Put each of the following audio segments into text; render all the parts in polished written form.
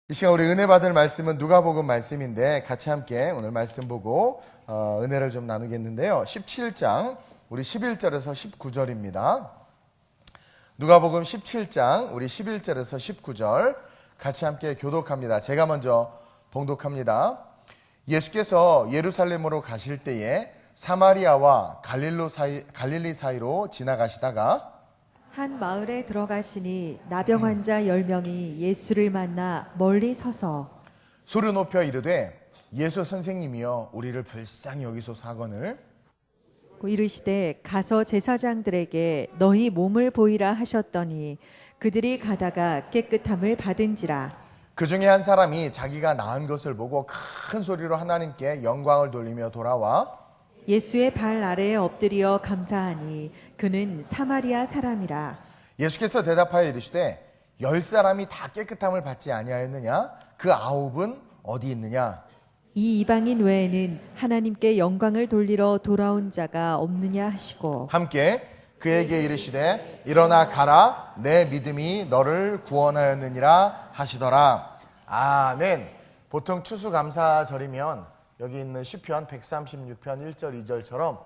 이 시간 우리 은혜 받을 말씀은 누가복음 말씀인데 같이 함께 오늘 말씀 보고 은혜를 좀 나누겠는데요. 17장 우리 11절에서 19절입니다. 누가복음 17장 우리 11절에서 19절 같이 함께 교독합니다. 제가 먼저 봉독합니다. 예수께서 예루살렘으로 가실 때에 사마리아와 갈릴리 사이로 지나가시다가 한 마을에 들어가시니 나병 환자 10명이 예수를 만나 멀리 서서 소리 높여 이르되 예수 선생님이여 우리를 불쌍히 여기소서 하거늘 이르시되 가서 제사장들에게 너희 몸을 보이라 하셨더니 그들이 가다가 깨끗함을 받은지라. 그 중에 한 사람이 자기가 나은 것을 보고 큰 소리로 하나님께 영광을 돌리며 돌아와 예수의 발 아래에 엎드려 감사하니 그는 사마리아 사람이라. 예수께서 대답하여 이르시되 10사람이 다 깨끗함을 받지 아니하였느냐? 그 9은 어디 있느냐? 이 이방인 외에는 하나님께 영광을 돌리러 돌아온 자가 없느냐 하시고 함께 그에게 이르시되 일어나 가라 내 믿음이 너를 구원하였느니라 하시더라. 아멘. 보통 추수감사절이면 여기 있는 시편 136편 1절 2절처럼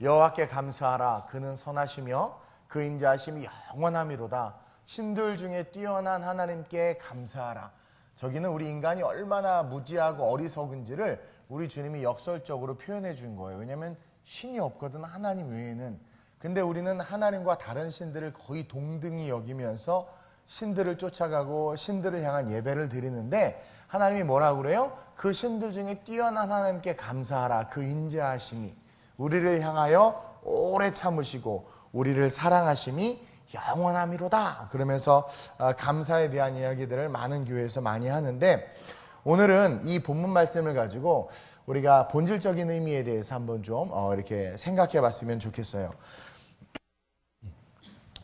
여호와께 감사하라 그는 선하시며 그 인자하심이 영원함이로다. 신들 중에 뛰어난 하나님께 감사하라. 저기는 우리 인간이 얼마나 무지하고 어리석은지를 우리 주님이 역설적으로 표현해 준 거예요. 왜냐하면 신이 없거든 하나님 외에는. 근데 우리는 하나님과 다른 신들을 거의 동등히 여기면서 신들을 쫓아가고 신들을 향한 예배를 드리는데 하나님이 뭐라고 그래요? 그 신들 중에 뛰어난 하나님께 감사하라. 그 인자하심이 우리를 향하여 오래 참으시고 우리를 사랑하심이 영원함이로다. 그러면서 감사에 대한 이야기들을 많은 교회에서 많이 하는데 오늘은 이 본문 말씀을 가지고 우리가 본질적인 의미에 대해서 한번 좀 이렇게 생각해 봤으면 좋겠어요.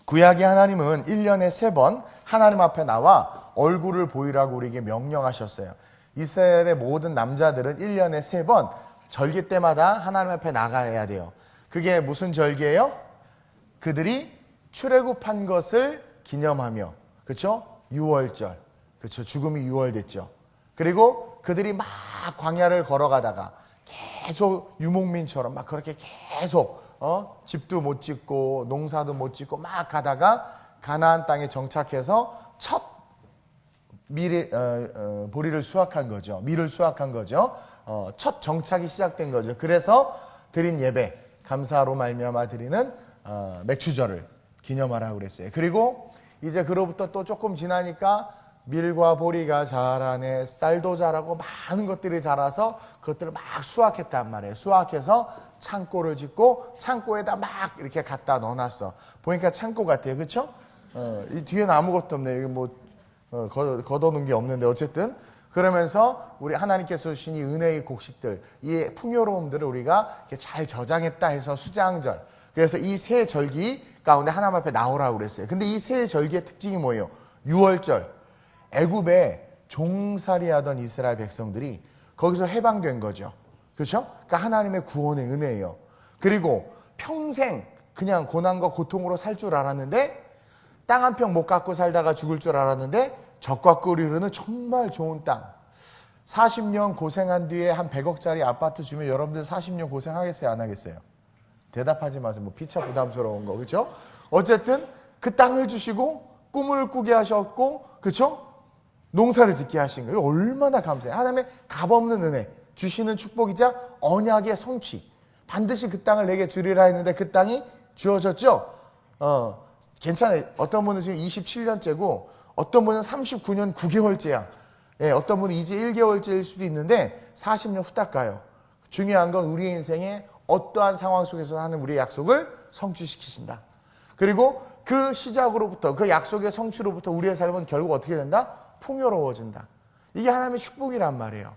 구약의 하나님은 1년에 3번 하나님 앞에 나와 얼굴을 보이라고 우리에게 명령하셨어요. 이스라엘의 모든 남자들은 1년에 3번 절기 때마다 하나님 앞에 나가야 돼요. 그게 무슨 절기예요? 그들이 출애굽한 것을 기념하며, 그렇죠? 6월절, 그렇죠? 죽음이 6월 됐죠. 그리고 그들이 막 광야를 걸어가다가 계속 유목민처럼 막 그렇게 계속 집도 못 짓고 농사도 못 짓고 막 가다가 가나안 땅에 정착해서 첫 보리를 수확한 거죠. 밀을 수확한 거죠. 첫 정착이 시작된 거죠. 그래서 드린 예배, 감사로 말미암아 드리는 맥주절을 기념하라고 그랬어요. 그리고 이제 그로부터 또 조금 지나니까 밀과 보리가 자라네, 쌀도 자라고 많은 것들이 자라서 그것들을 막 수확했단 말이에요. 수확해서 창고를 짓고 창고에다 막 이렇게 갖다 넣어놨어. 보니까 창고 같아요, 그렇죠? 이 뒤에는 아무것도 없네. 여기 뭐 걷어놓은 게 없는데 어쨌든 그러면서 우리 하나님께서 주신 이 은혜의 곡식들, 이 풍요로움들을 우리가 이렇게 잘 저장했다 해서 수장절. 그래서 이 세 절기 가운데 하나님 앞에 나오라고 그랬어요. 근데 이 세 절기의 특징이 뭐예요? 6월절. 애굽에 종살이하던 이스라엘 백성들이 거기서 해방된 거죠. 그렇죠? 그러니까 하나님의 구원의 은혜예요. 그리고 평생 그냥 고난과 고통으로 살 줄 알았는데 땅 한 평 못 갖고 살다가 죽을 줄 알았는데 적과 꿀이 흐르는 정말 좋은 땅. 40년 고생한 뒤에 한 100억짜리 아파트 주면 여러분들 40년 고생하겠어요? 안 하겠어요? 대답하지 마세요. 뭐 피차 부담스러운 거. 그렇죠? 어쨌든 그 땅을 주시고 꿈을 꾸게 하셨고 그렇죠? 농사를 짓게 하신 거예요. 얼마나 감사해요. 하나님의 값없는 은혜, 주시는 축복이자 언약의 성취. 반드시 그 땅을 내게 주리라 했는데 그 땅이 주어졌죠? 괜찮아요. 어떤 분은 지금 27년째고 어떤 분은 39년 9개월째야. 예, 어떤 분은 이제 1개월째일 수도 있는데 40년 후딱 가요. 중요한 건 우리의 인생에 어떠한 상황 속에서 하는 우리의 약속을 성취시키신다. 그리고 그 시작으로부터 그 약속의 성취로부터 우리의 삶은 결국 어떻게 된다? 풍요로워진다. 이게 하나님의 축복이란 말이에요.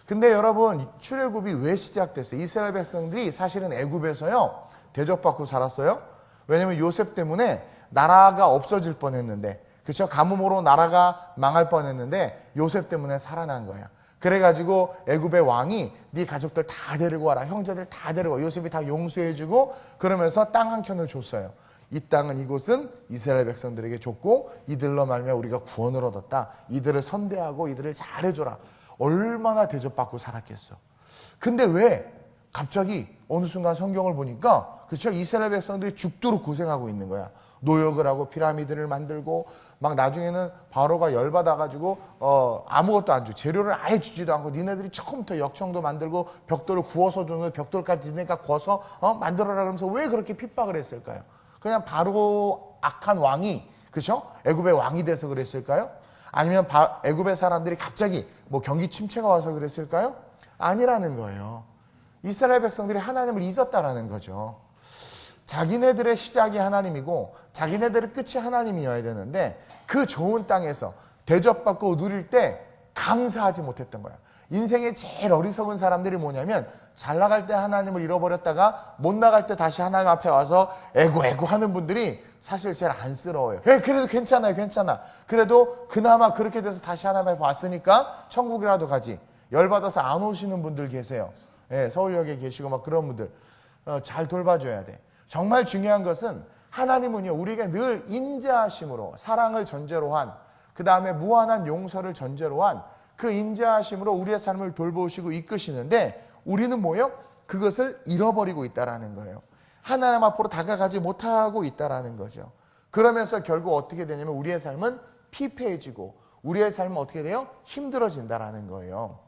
근데 여러분 출애굽이 왜 시작됐어요? 이스라엘 백성들이 사실은 애굽에서요 대접받고 살았어요. 왜냐하면 요셉 때문에 나라가 없어질 뻔했는데, 그렇죠? 가뭄으로 나라가 망할 뻔했는데 요셉 때문에 살아난 거야. 그래가지고 애굽의 왕이 네 가족들 다 데리고 와라, 형제들 다 데리고 와. 요셉이 다 용서해주고 그러면서 땅 한 켠을 줬어요. 이 땅은 이곳은 이스라엘 백성들에게 줬고 이들로 말미암아 우리가 구원을 얻었다. 이들을 선대하고 이들을 잘해줘라. 얼마나 대접받고 살았겠어. 근데 왜 갑자기 어느 순간 성경을 보니까 그렇죠? 이스라엘 백성들이 죽도록 고생하고 있는 거야. 노역을 하고 피라미드를 만들고 막 나중에는 바로가 열받아가지고 아무것도 안 줘. 재료를 아예 주지도 않고 니네들이 처음부터 역청도 만들고 벽돌을 구워서 주는 벽돌까지 니네가 구워서 만들어라 그러면서 왜 그렇게 핍박을 했을까요? 그냥 바로 악한 왕이 그렇죠? 애굽의 왕이 돼서 그랬을까요? 아니면 애굽의 사람들이 갑자기 뭐 경기 침체가 와서 그랬을까요? 아니라는 거예요. 이스라엘 백성들이 하나님을 잊었다라는 거죠. 자기네들의 시작이 하나님이고 자기네들의 끝이 하나님이어야 되는데 그 좋은 땅에서 대접받고 누릴 때 감사하지 못했던 거야. 인생의 제일 어리석은 사람들이 뭐냐면 잘 나갈 때 하나님을 잃어버렸다가 못 나갈 때 다시 하나님 앞에 와서 애고 하는 분들이 사실 제일 안쓰러워요. 그래도 괜찮아요. 그래도 그나마 그렇게 돼서 다시 하나님 앞에 왔으니까 천국이라도 가지. 열받아서 안 오시는 분들 계세요. 서울역에 계시고 막 그런 분들 잘 돌봐줘야 돼. 정말 중요한 것은 하나님은요 우리에게 늘 인자하심으로 사랑을 전제로 한 그 다음에 무한한 용서를 전제로 한 그 인자하심으로 우리의 삶을 돌보시고 이끄시는데 우리는 뭐요? 그것을 잃어버리고 있다라는 거예요. 하나님 앞으로 다가가지 못하고 있다라는 거죠. 그러면서 결국 어떻게 되냐면 우리의 삶은 피폐해지고 우리의 삶은 어떻게 돼요? 힘들어진다라는 거예요.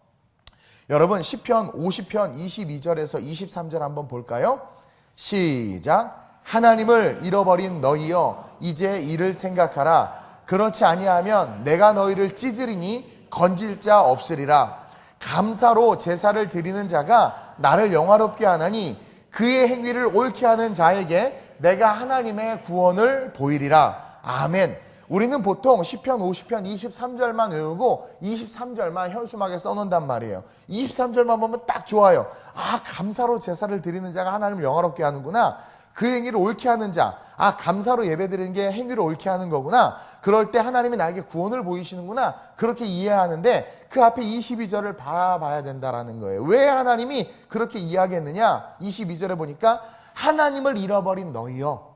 여러분 시편 50편 22절에서 23절 한번 볼까요? 시작. 하나님을 잃어버린 너희여 이제 이를 생각하라. 그렇지 아니하면 내가 너희를 찢으리니 건질 자 없으리라. 감사로 제사를 드리는 자가 나를 영화롭게 하나니 그의 행위를 옳게 하는 자에게 내가 하나님의 구원을 보이리라. 아멘. 우리는 보통 시편 50편 23절만 외우고 23절만 현수막에 써놓는단 말이에요. 23절만 보면 딱 좋아요. 아, 감사로 제사를 드리는 자가 하나님을 영화롭게 하는구나. 그 행위를 옳게 하는 자. 아, 감사로 예배드리는 게 행위를 옳게 하는 거구나. 그럴 때 하나님이 나에게 구원을 보이시는구나. 그렇게 이해하는데 그 앞에 22절을 바라봐야 된다라는 거예요. 왜 하나님이 그렇게 이야기했느냐? 22절에 보니까 하나님을 잃어버린 너희여.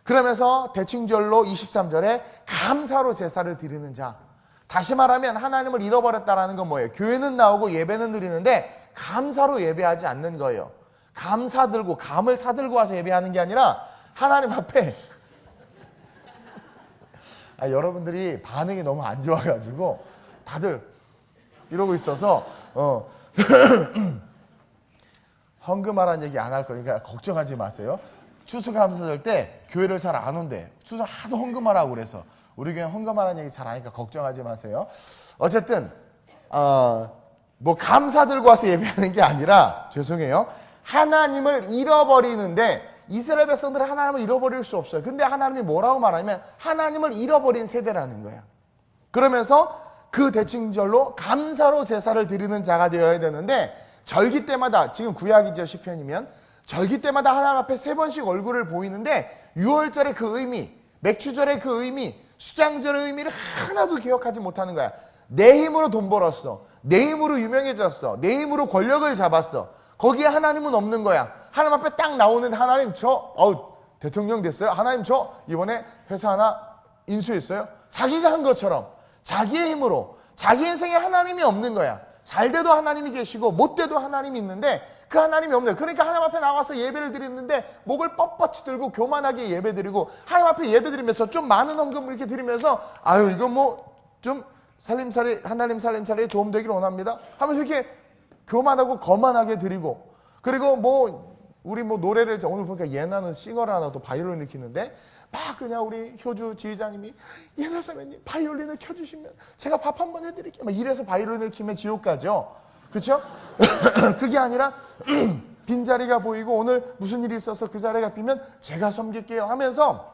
그러면서 대칭절로 23절에 감사로 제사를 드리는 자. 다시 말하면 하나님을 잃어버렸다라는 건 뭐예요? 교회는 나오고 예배는 드리는데 감사로 예배하지 않는 거예요. 감사 들고 감을 사들고 와서 예배하는 게 아니라 하나님 앞에 여러분들이 반응이 너무 안 좋아가지고 다들 이러고 있어서 헌금하라는 얘기 안 할 거니까 걱정하지 마세요. 추수감사절 때 교회를 잘 안 온대. 추수 하도 헌금하라고 그래서 우리 교회 헌금하라는 얘기 잘 하니까 걱정하지 마세요. 어쨌든 뭐 감사 들고 와서 예배하는 게 아니라 죄송해요. 하나님을 잃어버리는데 이스라엘 백성들은 하나님을 잃어버릴 수 없어요. 근데 하나님이 뭐라고 말하냐면 하나님을 잃어버린 세대라는 거예요. 그러면서 그 대칭절로 감사로 제사를 드리는 자가 되어야 되는데 절기 때마다 지금 구약이죠 시편이면 절기 때마다 하나님 앞에 3번씩 얼굴을 보이는데 6월절의 그 의미, 맥추절의 그 의미, 수장절의 의미를 하나도 기억하지 못하는 거야. 내 힘으로 돈 벌었어. 내 힘으로 유명해졌어. 내 힘으로 권력을 잡았어. 거기에 하나님은 없는 거야. 하나님 앞에 딱 나오는데 하나님 대통령 됐어요? 하나님 저 이번에 회사 하나 인수했어요? 자기가 한 것처럼 자기의 힘으로 자기 인생에 하나님이 없는 거야. 잘 돼도 하나님이 계시고 못 돼도 하나님이 있는데 그 하나님이 없는 거야. 그러니까 하나님 앞에 나와서 예배를 드리는데 목을 뻣뻣이 들고 교만하게 예배 드리고 하나님 앞에 예배 드리면서 좀 많은 헌금을 이렇게 드리면서 이거 뭐 좀 살림살이 하나님 살림살이에 도움되기를 원합니다 하면서 이렇게 교만하고 거만하게 드리고 그리고 우리 노래를 오늘 보니까 예나는 싱어를 하나 또 바이올린을 키는데 막 그냥 우리 효주 지휘자님이 예나 선배님 바이올린을 켜주시면 제가 밥 한번 해드릴게요. 막 이래서 바이올린을 키면 지옥 가죠. 그렇죠? 그게 아니라 빈자리가 보이고 오늘 무슨 일이 있어서 그 자리가 비면 제가 섬길게요 하면서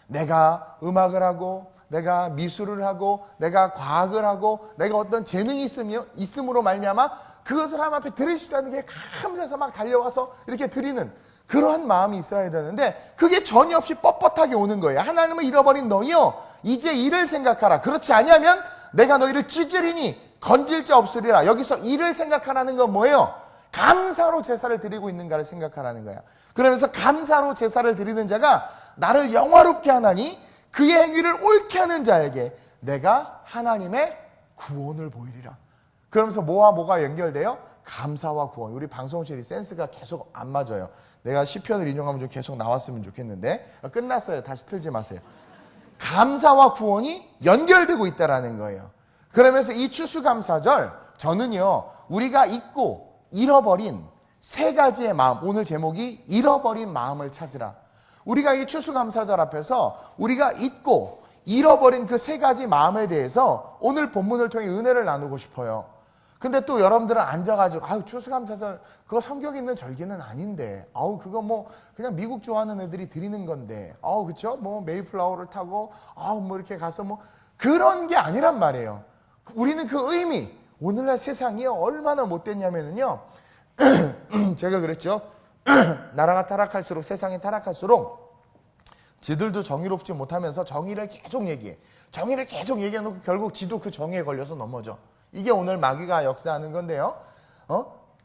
내가 음악을 하고 내가 미술을 하고 내가 과학을 하고 내가 어떤 재능이 있음으로 말미암아 그것을 하나님 앞에 드릴 수 있다는 게 감사해서 막 달려와서 이렇게 드리는 그러한 마음이 있어야 되는데 그게 전혀 없이 뻣뻣하게 오는 거예요. 하나님을 잃어버린 너희여 이제 이를 생각하라. 그렇지 아니하면 내가 너희를 찢으리니 건질 자 없으리라. 여기서 이를 생각하라는 건 뭐예요? 감사로 제사를 드리고 있는가를 생각하라는 거야. 그러면서 감사로 제사를 드리는 자가 나를 영화롭게 하나니 그의 행위를 옳게 하는 자에게 내가 하나님의 구원을 보이리라. 그러면서 뭐와 뭐가 연결돼요? 감사와 구원. 우리 방송실이 센스가 계속 안 맞아요. 내가 시편을 인용하면 좀 계속 나왔으면 좋겠는데 끝났어요. 다시 틀지 마세요. 감사와 구원이 연결되고 있다라는 거예요. 그러면서 이 추수감사절, 저는요, 우리가 잊고 잃어버린 세 가지의 마음, 오늘 제목이 잃어버린 마음을 찾으라. 우리가 이 추수감사절 앞에서 우리가 잊고 잃어버린 그 세 가지 마음에 대해서 오늘 본문을 통해 은혜를 나누고 싶어요. 근데 또 여러분들은 앉아가지고 아유 추수감사절 그거 성경에 있는 절기는 아닌데 아우 그거 뭐 그냥 미국 좋아하는 애들이 드리는 건데 아우 그쵸 뭐 메이플라워를 타고 아우 뭐 이렇게 가서 뭐 그런 게 아니란 말이에요. 우리는 그 의미, 오늘날 세상이 얼마나 못됐냐면은요 제가 그랬죠. 나라가 타락할수록, 세상이 타락할수록 지들도 정의롭지 못하면서 정의를 계속 얘기해. 정의를 계속 얘기해놓고 결국 지도 그 정의에 걸려서 넘어져. 이게 오늘 마귀가 역사하는 건데요.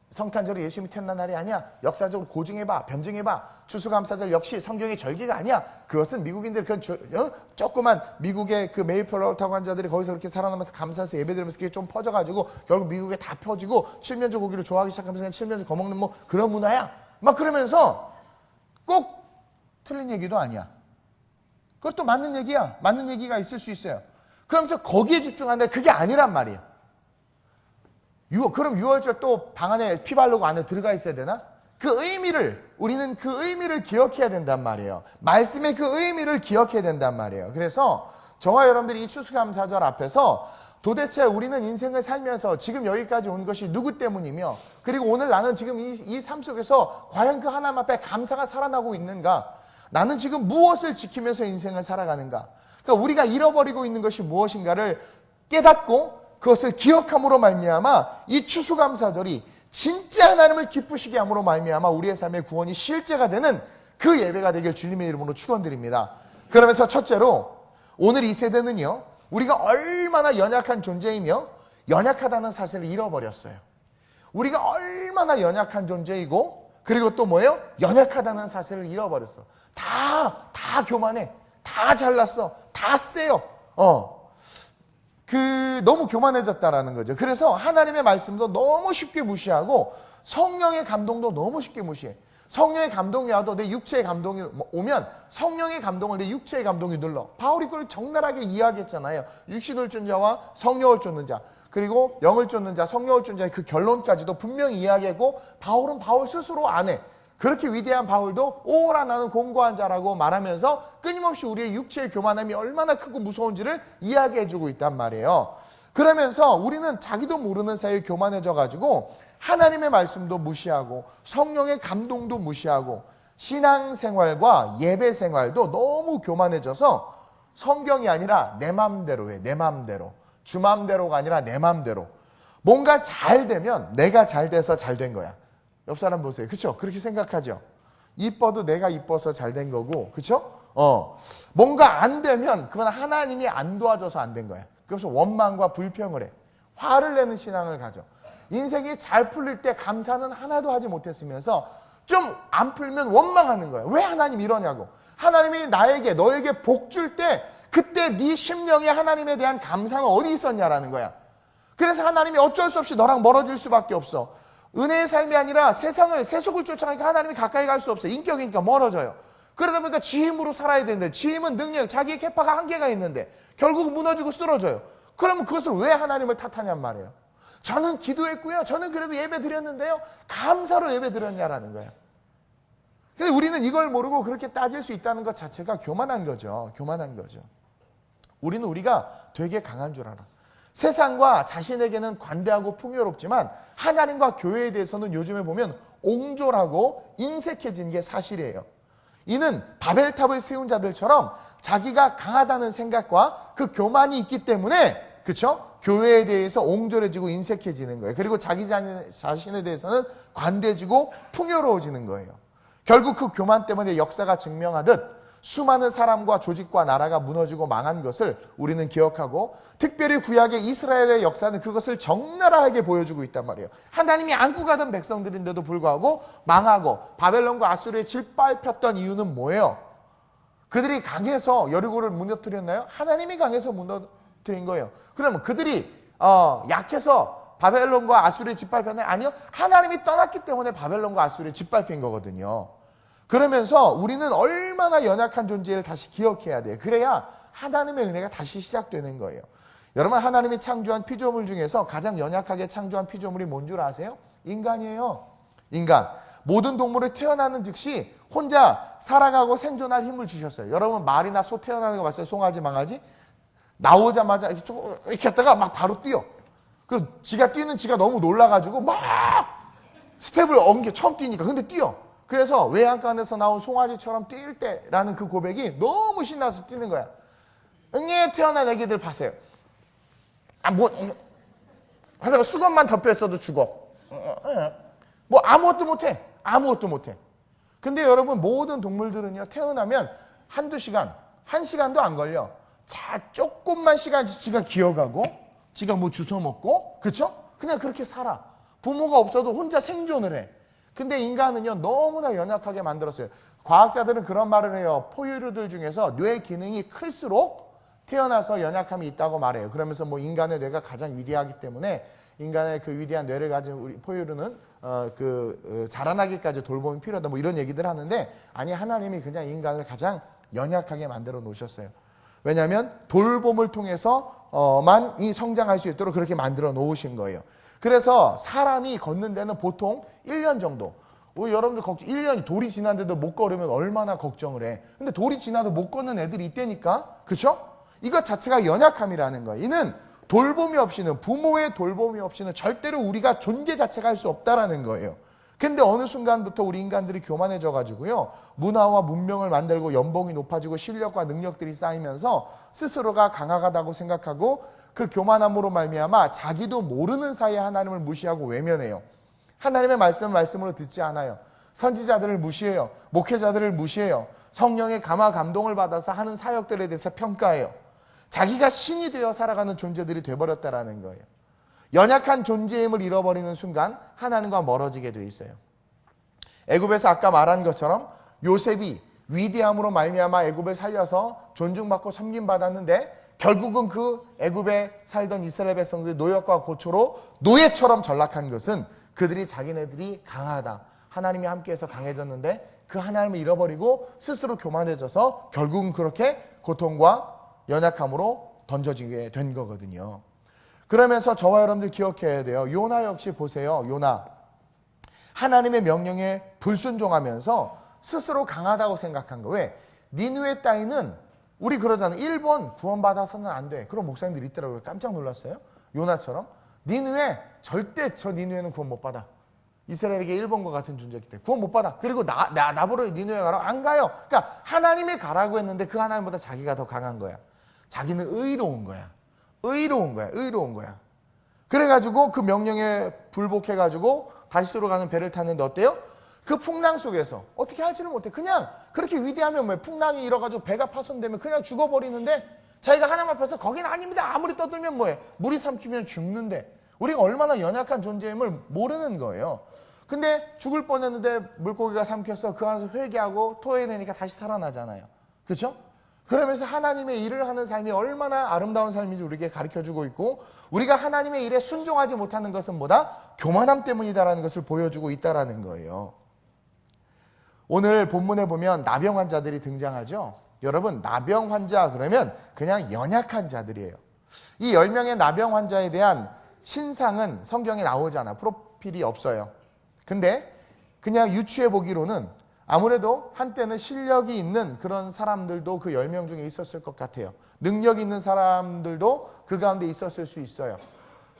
성탄절이 예수님이 태어난 날이 아니야. 역사적으로 고증해봐, 변증해봐. 추수감사절 역시 성경의 절기가 아니야. 그것은 미국인들 조그만 미국의 그 메이플라워 타고 한 자들이 거기서 그렇게 살아남아서 감사해서 예배드리면서 그게 좀 퍼져가지고 결국 미국에 다 펴지고 칠면조 고기를 좋아하기 시작하면서 칠면조 거먹는 뭐 그런 문화야. 막 그러면서 꼭 틀린 얘기도 아니야. 그것도 맞는 얘기야. 맞는 얘기가 있을 수 있어요. 그러면서 거기에 집중하는데 그게 아니란 말이에요. 그럼 6월절 또 방 안에 피 바르고 안에 들어가 있어야 되나? 그 의미를, 우리는 그 의미를 기억해야 된단 말이에요. 말씀의 그 의미를 기억해야 된단 말이에요. 그래서 저와 여러분들이 이 추수감사절 앞에서 도대체 우리는 인생을 살면서 지금 여기까지 온 것이 누구 때문이며, 그리고 오늘 나는 지금 이 삶 속에서 과연 그 하나님 앞에 감사가 살아나고 있는가? 나는 지금 무엇을 지키면서 인생을 살아가는가? 그러니까 우리가 잃어버리고 있는 것이 무엇인가를 깨닫고 그것을 기억함으로 말미암아 이 추수감사절이 진짜 하나님을 기쁘시게 함으로 말미암아 우리의 삶의 구원이 실제가 되는 그 예배가 되길 주님의 이름으로 축원드립니다. 그러면서 첫째로 오늘 이 세대는요, 우리가 얼마나 연약한 존재이며 연약하다는 사실을 잃어버렸어요. 우리가 얼마나 연약한 존재이고 그리고 또 뭐예요? 연약하다는 사실을 잃어버렸어. 다 교만해. 다 잘났어. 다 세요. 너무 교만해졌다라는 거죠. 그래서 하나님의 말씀도 너무 쉽게 무시하고 성령의 감동도 너무 쉽게 무시해. 성령의 감동이 와도 내 육체의 감동이 오면 성령의 감동을 내 육체의 감동이 눌러. 바울이 그걸 적나라하게 이야기했잖아요. 육신을 쫓는 자와 성령을 쫓는 자, 그리고 영을 쫓는 자, 성령을 쫓는 자의 그 결론까지도 분명히 이야기하고 바울은 바울 스스로 안 해. 그렇게 위대한 바울도 오라 나는 공고한 자라고 말하면서 끊임없이 우리의 육체의 교만함이 얼마나 크고 무서운지를 이야기해주고 있단 말이에요. 그러면서 우리는 자기도 모르는 사이에 교만해져가지고 하나님의 말씀도 무시하고 성령의 감동도 무시하고 신앙생활과 예배생활도 너무 교만해져서 성경이 아니라 내 맘대로 해. 내 맘대로. 주 맘대로가 아니라 내 맘대로. 뭔가 잘 되면 내가 잘 돼서 잘 된 거야. 옆 사람 보세요. 그렇죠? 그렇게 생각하죠. 이뻐도 내가 이뻐서 잘 된 거고, 그렇죠? 뭔가 안 되면 그건 하나님이 안 도와줘서 안 된 거야. 그래서 원망과 불평을 해. 화를 내는 신앙을 가져. 인생이 잘 풀릴 때 감사는 하나도 하지 못했으면서 좀 안 풀면 원망하는 거야. 왜 하나님 이러냐고. 하나님이 너에게 복 줄 때 그때 네 심령에 하나님에 대한 감사는 어디 있었냐라는 거야. 그래서 하나님이 어쩔 수 없이 너랑 멀어질 수밖에 없어. 은혜의 삶이 아니라 세속을 쫓아가니까 하나님이 가까이 갈 수 없어요. 인격이니까 멀어져요. 그러다 보니까 지 힘으로 살아야 되는데 지 힘은 능력, 자기의 캐파가 한계가 있는데 결국 무너지고 쓰러져요. 그러면 그것을 왜 하나님을 탓하냔 말이에요. 저는 기도했고요. 저는 그래도 예배 드렸는데요. 감사로 예배 드렸냐라는 거예요. 근데 우리는 이걸 모르고 그렇게 따질 수 있다는 것 자체가 교만한 거죠. 교만한 거죠. 우리는 우리가 되게 강한 줄 알아. 세상과 자신에게는 관대하고 풍요롭지만 하나님과 교회에 대해서는 요즘에 보면 옹졸하고 인색해진 게 사실이에요. 이는 바벨탑을 세운 자들처럼 자기가 강하다는 생각과 그 교만이 있기 때문에 그렇죠? 교회에 대해서 옹졸해지고 인색해지는 거예요. 그리고 자기 자신에 대해서는 관대해지고 풍요로워지는 거예요. 결국 그 교만 때문에 역사가 증명하듯 수많은 사람과 조직과 나라가 무너지고 망한 것을 우리는 기억하고, 특별히 구약의 이스라엘의 역사는 그것을 적나라하게 보여주고 있단 말이에요. 하나님이 안고 가던 백성들인데도 불구하고 망하고 바벨론과 아수르에 짓밟혔던 이유는 뭐예요? 그들이 강해서 여리고를 무너뜨렸나요? 하나님이 강해서 무너뜨린 거예요. 그러면 그들이 약해서 바벨론과 아수르에 짓밟혔나요? 아니요. 하나님이 떠났기 때문에 바벨론과 아수르에 짓밟힌 거거든요. 그러면서 우리는 얼마나 연약한 존재를 다시 기억해야 돼요. 그래야 하나님의 은혜가 다시 시작되는 거예요. 여러분, 하나님이 창조한 피조물 중에서 가장 연약하게 창조한 피조물이 뭔 줄 아세요? 인간이에요. 인간. 모든 동물을 태어나는 즉시 혼자 살아가고 생존할 힘을 주셨어요. 여러분, 말이나 소 태어나는 거 봤어요? 송아지, 망아지? 나오자마자 이렇게 했다가 막 바로 뛰어. 그리고 지가 뛰는 지가 너무 놀라가지고 막 스텝을 옮겨, 처음 뛰니까. 근데 뛰어. 그래서 외양간에서 나온 송아지처럼 뛸 때라는 그 고백이 너무 신나서 뛰는 거야. 응애 태어난 애기들 봐세요. 하다가 수건만 덮였어도 죽어. 뭐 아무것도 못해. 아무것도 못해. 근데 여러분, 모든 동물들은요, 태어나면 한두 시간, 1시간도 안 걸려. 자, 조금만 시간 지가 기어가고, 지가 뭐 주워 먹고, 그쵸? 그냥 그렇게 살아. 부모가 없어도 혼자 생존을 해. 근데 인간은요, 너무나 연약하게 만들었어요. 과학자들은 그런 말을 해요. 포유류들 중에서 뇌 기능이 클수록 태어나서 연약함이 있다고 말해요. 그러면서 뭐 인간의 뇌가 가장 위대하기 때문에 인간의 그 위대한 뇌를 가진 우리 포유류는 자라나기까지 돌봄이 필요하다, 뭐 이런 얘기들 하는데, 아니, 하나님이 그냥 인간을 가장 연약하게 만들어 놓으셨어요. 왜냐하면 돌봄을 통해서만 이 성장할 수 있도록 그렇게 만들어 놓으신 거예요. 그래서 사람이 걷는 데는 보통 1년 정도. 여러분들 걱정, 1년이 돌이 지났는데도 못 걸으면 얼마나 걱정을 해. 근데 돌이 지나도 못 걷는 애들이 있다니까. 그렇죠? 이것 자체가 연약함이라는 거예요. 이는 돌봄이 없이는, 부모의 돌봄이 없이는 절대로 우리가 존재 자체가 할 수 없다라는 거예요. 근데 어느 순간부터 우리 인간들이 교만해져 가지고요, 문화와 문명을 만들고 연봉이 높아지고 실력과 능력들이 쌓이면서 스스로가 강하다고 생각하고, 그 교만함으로 말미암아 자기도 모르는 사이에 하나님을 무시하고 외면해요. 하나님의 말씀을 말씀으로 듣지 않아요. 선지자들을 무시해요. 목회자들을 무시해요. 성령의 감화 감동을 받아서 하는 사역들에 대해서 평가해요. 자기가 신이 되어 살아가는 존재들이 돼버렸다라는 거예요. 연약한 존재임을 잃어버리는 순간 하나님과 멀어지게 돼 있어요. 애굽에서 아까 말한 것처럼 요셉이 위대함으로 말미암아 애굽을 살려서 존중받고 섬김받았는데, 결국은 그 애굽에 살던 이스라엘 백성들이 노역과 고초로 노예처럼 전락한 것은 그들이 자기네들이 강하다, 하나님이 함께해서 강해졌는데 그 하나님을 잃어버리고 스스로 교만해져서 결국은 그렇게 고통과 연약함으로 던져지게 된 거거든요. 그러면서 저와 여러분들 기억해야 돼요. 요나 역시 보세요. 요나, 하나님의 명령에 불순종하면서 스스로 강하다고 생각한 거. 왜? 니느웨 따위는, 우리 그러잖아요. 일본 구원받아서는 안 돼. 그런 목사님들이 있더라고요. 깜짝 놀랐어요. 요나처럼. 니느웨, 절대 저 니느웨는 구원 못 받아. 이스라엘에게 일본과 같은 존재이기 때문에 구원 못 받아. 그리고 나보러 니느웨 가라고 안 가요. 그러니까 하나님이 가라고 했는데 그 하나님보다 자기가 더 강한 거야. 자기는 의로운 거야. 의로운 거야. 의로운 거야. 그래가지고 그 명령에 불복해가지고 다시스로 가는 배를 탔는데 어때요? 그 풍랑 속에서 어떻게 할지를 못해. 그냥 그렇게 위대하면 뭐해. 풍랑이 일어가지고 배가 파손되면 그냥 죽어버리는데, 자기가 하나님 앞에서 거기는 아닙니다, 아무리 떠들면 뭐해. 물이 삼키면 죽는데, 우리가 얼마나 연약한 존재임을 모르는 거예요. 근데 죽을 뻔했는데 물고기가 삼켜서 그 안에서 회개하고 토해내니까 다시 살아나잖아요. 그렇죠? 그러면서 하나님의 일을 하는 삶이 얼마나 아름다운 삶인지 우리에게 가르쳐주고 있고, 우리가 하나님의 일에 순종하지 못하는 것은 뭐다? 교만함 때문이다라는 것을 보여주고 있다라는 거예요. 오늘 본문에 보면 나병 환자들이 등장하죠. 여러분, 나병 환자 그러면 그냥 연약한 자들이에요. 이 10명의 나병 환자에 대한 신상은 성경에 나오지 않아. 프로필이 없어요. 근데 그냥 유추해 보기로는 아무래도 한때는 실력이 있는 그런 사람들도 그 10명 중에 있었을 것 같아요. 능력 있는 사람들도 그 가운데 있었을 수 있어요.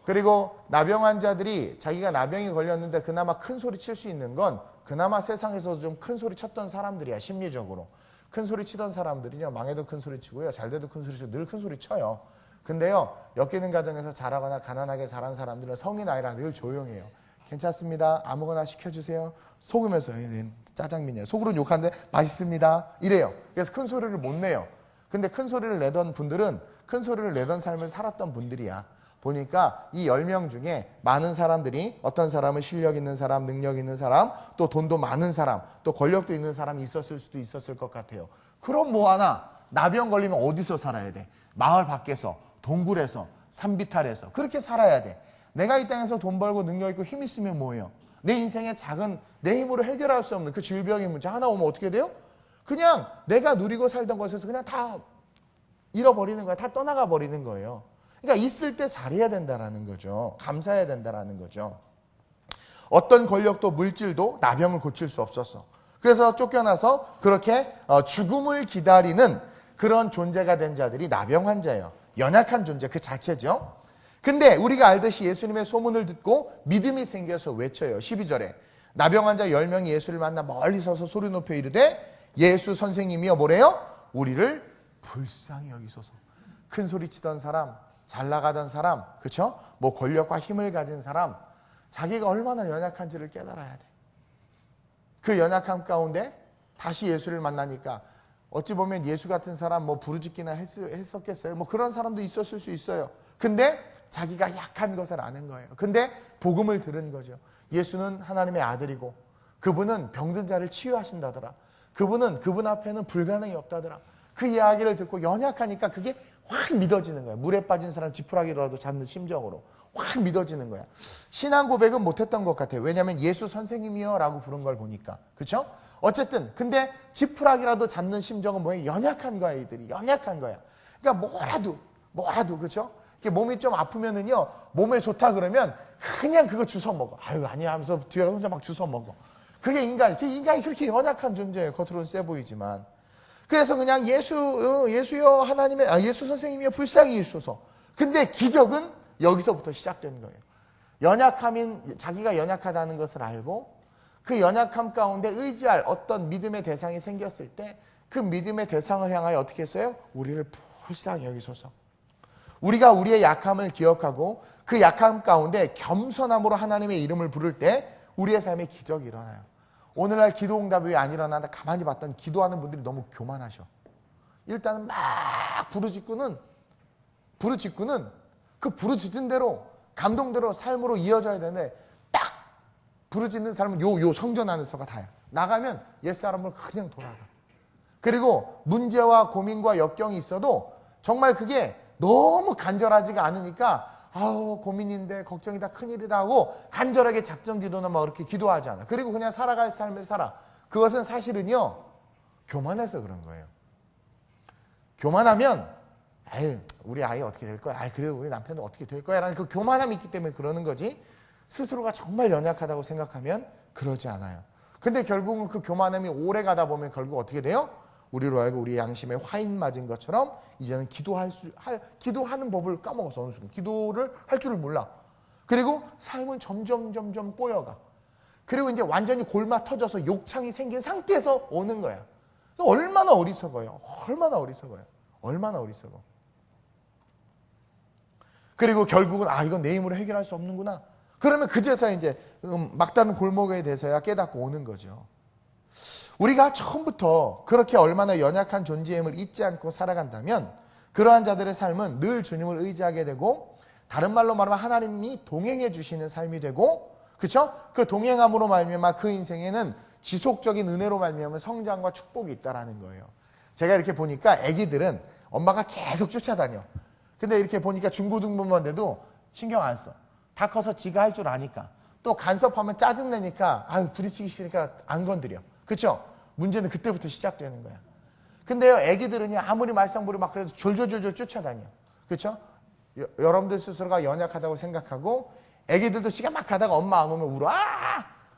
그리고 나병 환자들이 자기가 나병이 걸렸는데 그나마 큰 소리 칠 수 있는 건 그나마 세상에서 좀 큰 소리 쳤던 사람들이야. 심리적으로 큰 소리 치던 사람들이요, 망해도 큰 소리 치고요, 잘 돼도 큰 소리 치고 늘 큰 소리 쳐요. 근데요, 엮이는 가정에서 자라거나 가난하게 자란 사람들은 성인 아이라 늘 조용해요. 괜찮습니다, 아무거나 시켜주세요, 속으면서 짜장면이에요. 속으로는 욕하는데 맛있습니다. 이래요. 그래서 큰 소리를 못 내요. 근데 큰 소리를 내던 분들은 큰 소리를 내던 삶을 살았던 분들이야. 보니까 이 10명 중에 많은 사람들이 어떤 사람은 실력 있는 사람, 능력 있는 사람, 또 돈도 많은 사람, 또 권력도 있는 사람이 있었을 수도 있었을 것 같아요. 그럼 뭐하나 나병 걸리면 어디서 살아야 돼? 마을 밖에서, 동굴에서, 산비탈에서 그렇게 살아야 돼. 내가 이 땅에서 돈 벌고 능력 있고 힘 있으면 뭐예요? 내 인생의 작은 내 힘으로 해결할 수 없는 그 질병의 문제 하나 오면 어떻게 돼요? 그냥 내가 누리고 살던 것에서 그냥 다 잃어버리는 거야. 다 떠나가 버리는 거예요. 그러니까 있을 때 잘해야 된다라는 거죠. 감사해야 된다라는 거죠. 어떤 권력도 물질도 나병을 고칠 수 없었어. 그래서 쫓겨나서 그렇게 죽음을 기다리는 그런 존재가 된 자들이 나병 환자예요. 연약한 존재 그 자체죠. 근데 우리가 알듯이 예수님의 소문을 듣고 믿음이 생겨서 외쳐요. 12절에 나병 환자 10명이 예수를 만나 멀리 서서 소리 높여 이르되 예수 선생님이여 뭐래요? 우리를 불쌍히 여기소서. 큰 소리 치던 사람, 잘 나가던 사람, 그렇죠? 뭐 권력과 힘을 가진 사람, 자기가 얼마나 연약한지를 깨달아야 돼. 그 연약함 가운데 다시 예수를 만나니까 어찌 보면 예수 같은 사람 뭐 부르짖기나 했었겠어요. 뭐 그런 사람도 있었을 수 있어요. 근데 자기가 약한 것을 아는 거예요. 근데 복음을 들은 거죠. 예수는 하나님의 아들이고 그분은 병든 자를 치유하신다더라. 그분 앞에는 불가능이 없다더라. 그 이야기를 듣고 연약하니까 그게 확 믿어지는 거야. 물에 빠진 사람 지푸라기라도 잡는 심정으로 확 믿어지는 거야. 신앙 고백은 못했던 것 같아요. 왜냐하면 예수 선생님이요 라고 부른 걸 보니까. 그렇죠? 어쨌든 근데 지푸라기라도 잡는 심정은 뭐예요? 연약한 거야. 이들이 연약한 거야. 그러니까 뭐라도 그렇죠? 몸이 좀 아프면은요, 몸에 좋다 그러면 그냥 그거 주워 먹어. 아유 아니야 하면서 뒤에 혼자 막 주워 먹어. 그게 인간이 그렇게 연약한 존재예요. 겉으로는 세 보이지만. 그래서 그냥 예수여 하나님의 예수 선생님이여 불쌍히 여기소서. 근데 기적은 여기서부터 시작된 거예요. 자기가 연약하다는 것을 알고 그 연약함 가운데 의지할 어떤 믿음의 대상이 생겼을 때 그 믿음의 대상을 향하여 어떻게 했어요? 우리를 불쌍히 여기소서. 우리가 우리의 약함을 기억하고 그 약함 가운데 겸손함으로 하나님의 이름을 부를 때 우리의 삶에 기적이 일어나요. 오늘날 기도응답이 왜 안 일어나나 가만히 봤더니 기도하는 분들이 너무 교만하셔. 일단은 막 부르짖고는 그 부르짖은 대로 감동대로 삶으로 이어져야 되는데 딱 부르짖는 사람은 요 성전 안에서가 다야. 나가면 옛사람으로 그냥 돌아가. 그리고 문제와 고민과 역경이 있어도 정말 그게 너무 간절하지가 않으니까 아우 고민인데 걱정이다 큰일이다 하고 간절하게 작정 기도나 막 그렇게 기도하지 않아. 그리고 그냥 살아갈 삶을 살아. 그것은 사실은요 교만해서 그런 거예요. 교만하면 우리 아이 어떻게 될 거야? 그래도 우리 남편은 어떻게 될 거야? 라는 그 교만함이 있기 때문에 그러는 거지 스스로가 정말 연약하다고 생각하면 그러지 않아요. 근데 결국은 그 교만함이 오래 가다 보면 결국 어떻게 돼요? 우리로 알고 우리 양심에 화인 맞은 것처럼 이제는 기도하는 법을 까먹어서 어느 순간 기도를 할 줄을 몰라. 그리고 삶은 점점 꼬여가. 그리고 이제 완전히 골마 터져서 욕창이 생긴 상태에서 오는 거야. 얼마나 어리석어요. 얼마나 어리석어. 그리고 결국은 이건 내 힘으로 해결할 수 없는구나. 그러면 그제서야 이제 막다른 골목에 대해서야 깨닫고 오는 거죠. 우리가 처음부터 그렇게 얼마나 연약한 존재임을 잊지 않고 살아간다면 그러한 자들의 삶은 늘 주님을 의지하게 되고 다른 말로 말하면 하나님이 동행해 주시는 삶이 되고 그렇죠? 그 동행함으로 말미암아 그 인생에는 지속적인 은혜로 말미암아 성장과 축복이 있다라는 거예요. 제가 이렇게 보니까 아기들은 엄마가 계속 쫓아다녀. 근데 이렇게 보니까 중고등부만 돼도 신경 안 써. 다 커서 지가 할 줄 아니까. 또 간섭하면 짜증내니까 부딪히기 싫으니까 안 건드려. 그렇죠? 문제는 그때부터 시작되는 거야. 근데요, 애기들은요, 아무리 말썽부리 막 그래도 졸졸 쫓아다녀. 그렇죠? 여러분들 스스로가 연약하다고 생각하고 애기들도 시간 막 가다가 엄마 안 오면 울어.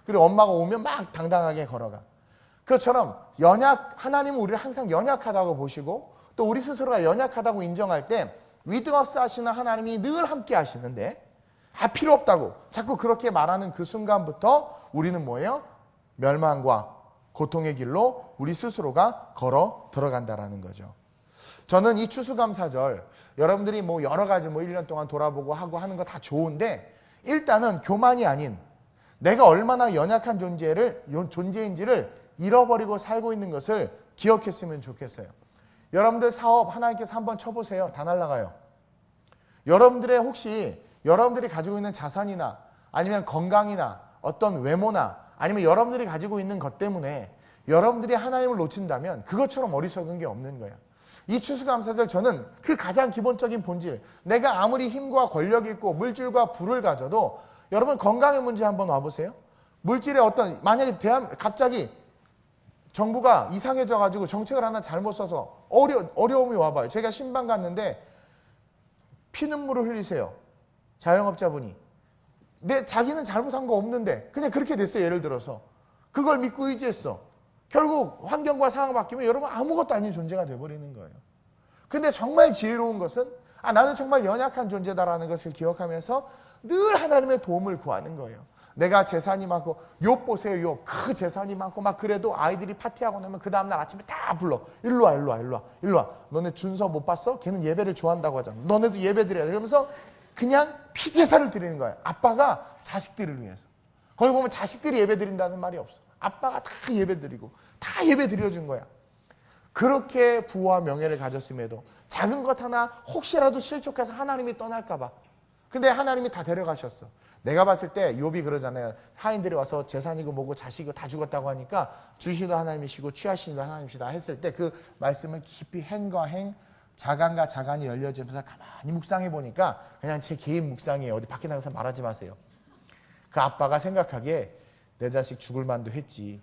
그리고 엄마가 오면 막 당당하게 걸어가. 그것처럼 하나님은 우리를 항상 연약하다고 보시고 또 우리 스스로가 연약하다고 인정할 때 위드어스 하시는 하나님이 늘 함께 하시는데 필요 없다고 자꾸 그렇게 말하는 그 순간부터 우리는 뭐예요? 멸망과 고통의 길로 우리 스스로가 걸어 들어간다라는 거죠. 저는 이 추수감사절 여러분들이 뭐 여러 가지 1년 동안 돌아보고 하고 하는 거 다 좋은데 일단은 교만이 아닌 내가 얼마나 연약한 존재인지를 잃어버리고 살고 있는 것을 기억했으면 좋겠어요. 여러분들 사업 하나님께서 한번 쳐보세요. 다 날아가요. 여러분들의 혹시 여러분들이 가지고 있는 자산이나 아니면 건강이나 어떤 외모나 아니면 여러분들이 가지고 있는 것 때문에 여러분들이 하나님을 놓친다면 그것처럼 어리석은 게 없는 거야. 이 추수감사절 저는 그 가장 기본적인 본질, 내가 아무리 힘과 권력이 있고 물질과 부를 가져도 여러분 건강의 문제 한번 와보세요. 물질의 어떤 만약에 갑자기 정부가 이상해져 가지고 정책을 하나 잘못 써서 어려움이 와봐요. 제가 신방 갔는데 피눈물을 흘리세요. 자영업자분이. 자기는 잘못한 거 없는데 그냥 그렇게 됐어요. 예를 들어서. 그걸 믿고 의지했어. 결국 환경과 상황이 바뀌면 여러분 아무것도 아닌 존재가 돼버리는 거예요. 근데 정말 지혜로운 것은 나는 정말 연약한 존재다라는 것을 기억하면서 늘 하나님의 도움을 구하는 거예요. 내가 재산이 많고 욥 보세요. 욥 그 재산이 많고 막 그래도 아이들이 파티하고 나면 그 다음날 아침에 다 불러. 일로 와 일로 와 일로 와 일로 와. 너네 준서 못 봤어? 걔는 예배를 좋아한다고 하잖아. 너네도 예배 드려야 돼. 이러면서 그냥 피제사를 드리는 거예요. 아빠가 자식들을 위해서. 거기 보면 자식들이 예배 드린다는 말이 없어. 아빠가 다 예배 드리고 다 예배 드려준 거야. 그렇게 부와 명예를 가졌음에도 작은 것 하나 혹시라도 실족해서 하나님이 떠날까 봐. 근데 하나님이 다 데려가셨어. 내가 봤을 때 욥이 그러잖아요. 하인들이 와서 재산이고 뭐고 자식이고 다 죽었다고 하니까 주시도 하나님이시고 취하시도 하나님이시다 했을 때 그 말씀을 깊이 행과 행, 자간과 자간이 열려지면서 가만히 묵상해 보니까 그냥 제 개인 묵상이에요. 어디 밖에 나가서 말하지 마세요. 그 아빠가 생각하기에 내 자식 죽을 만도 했지.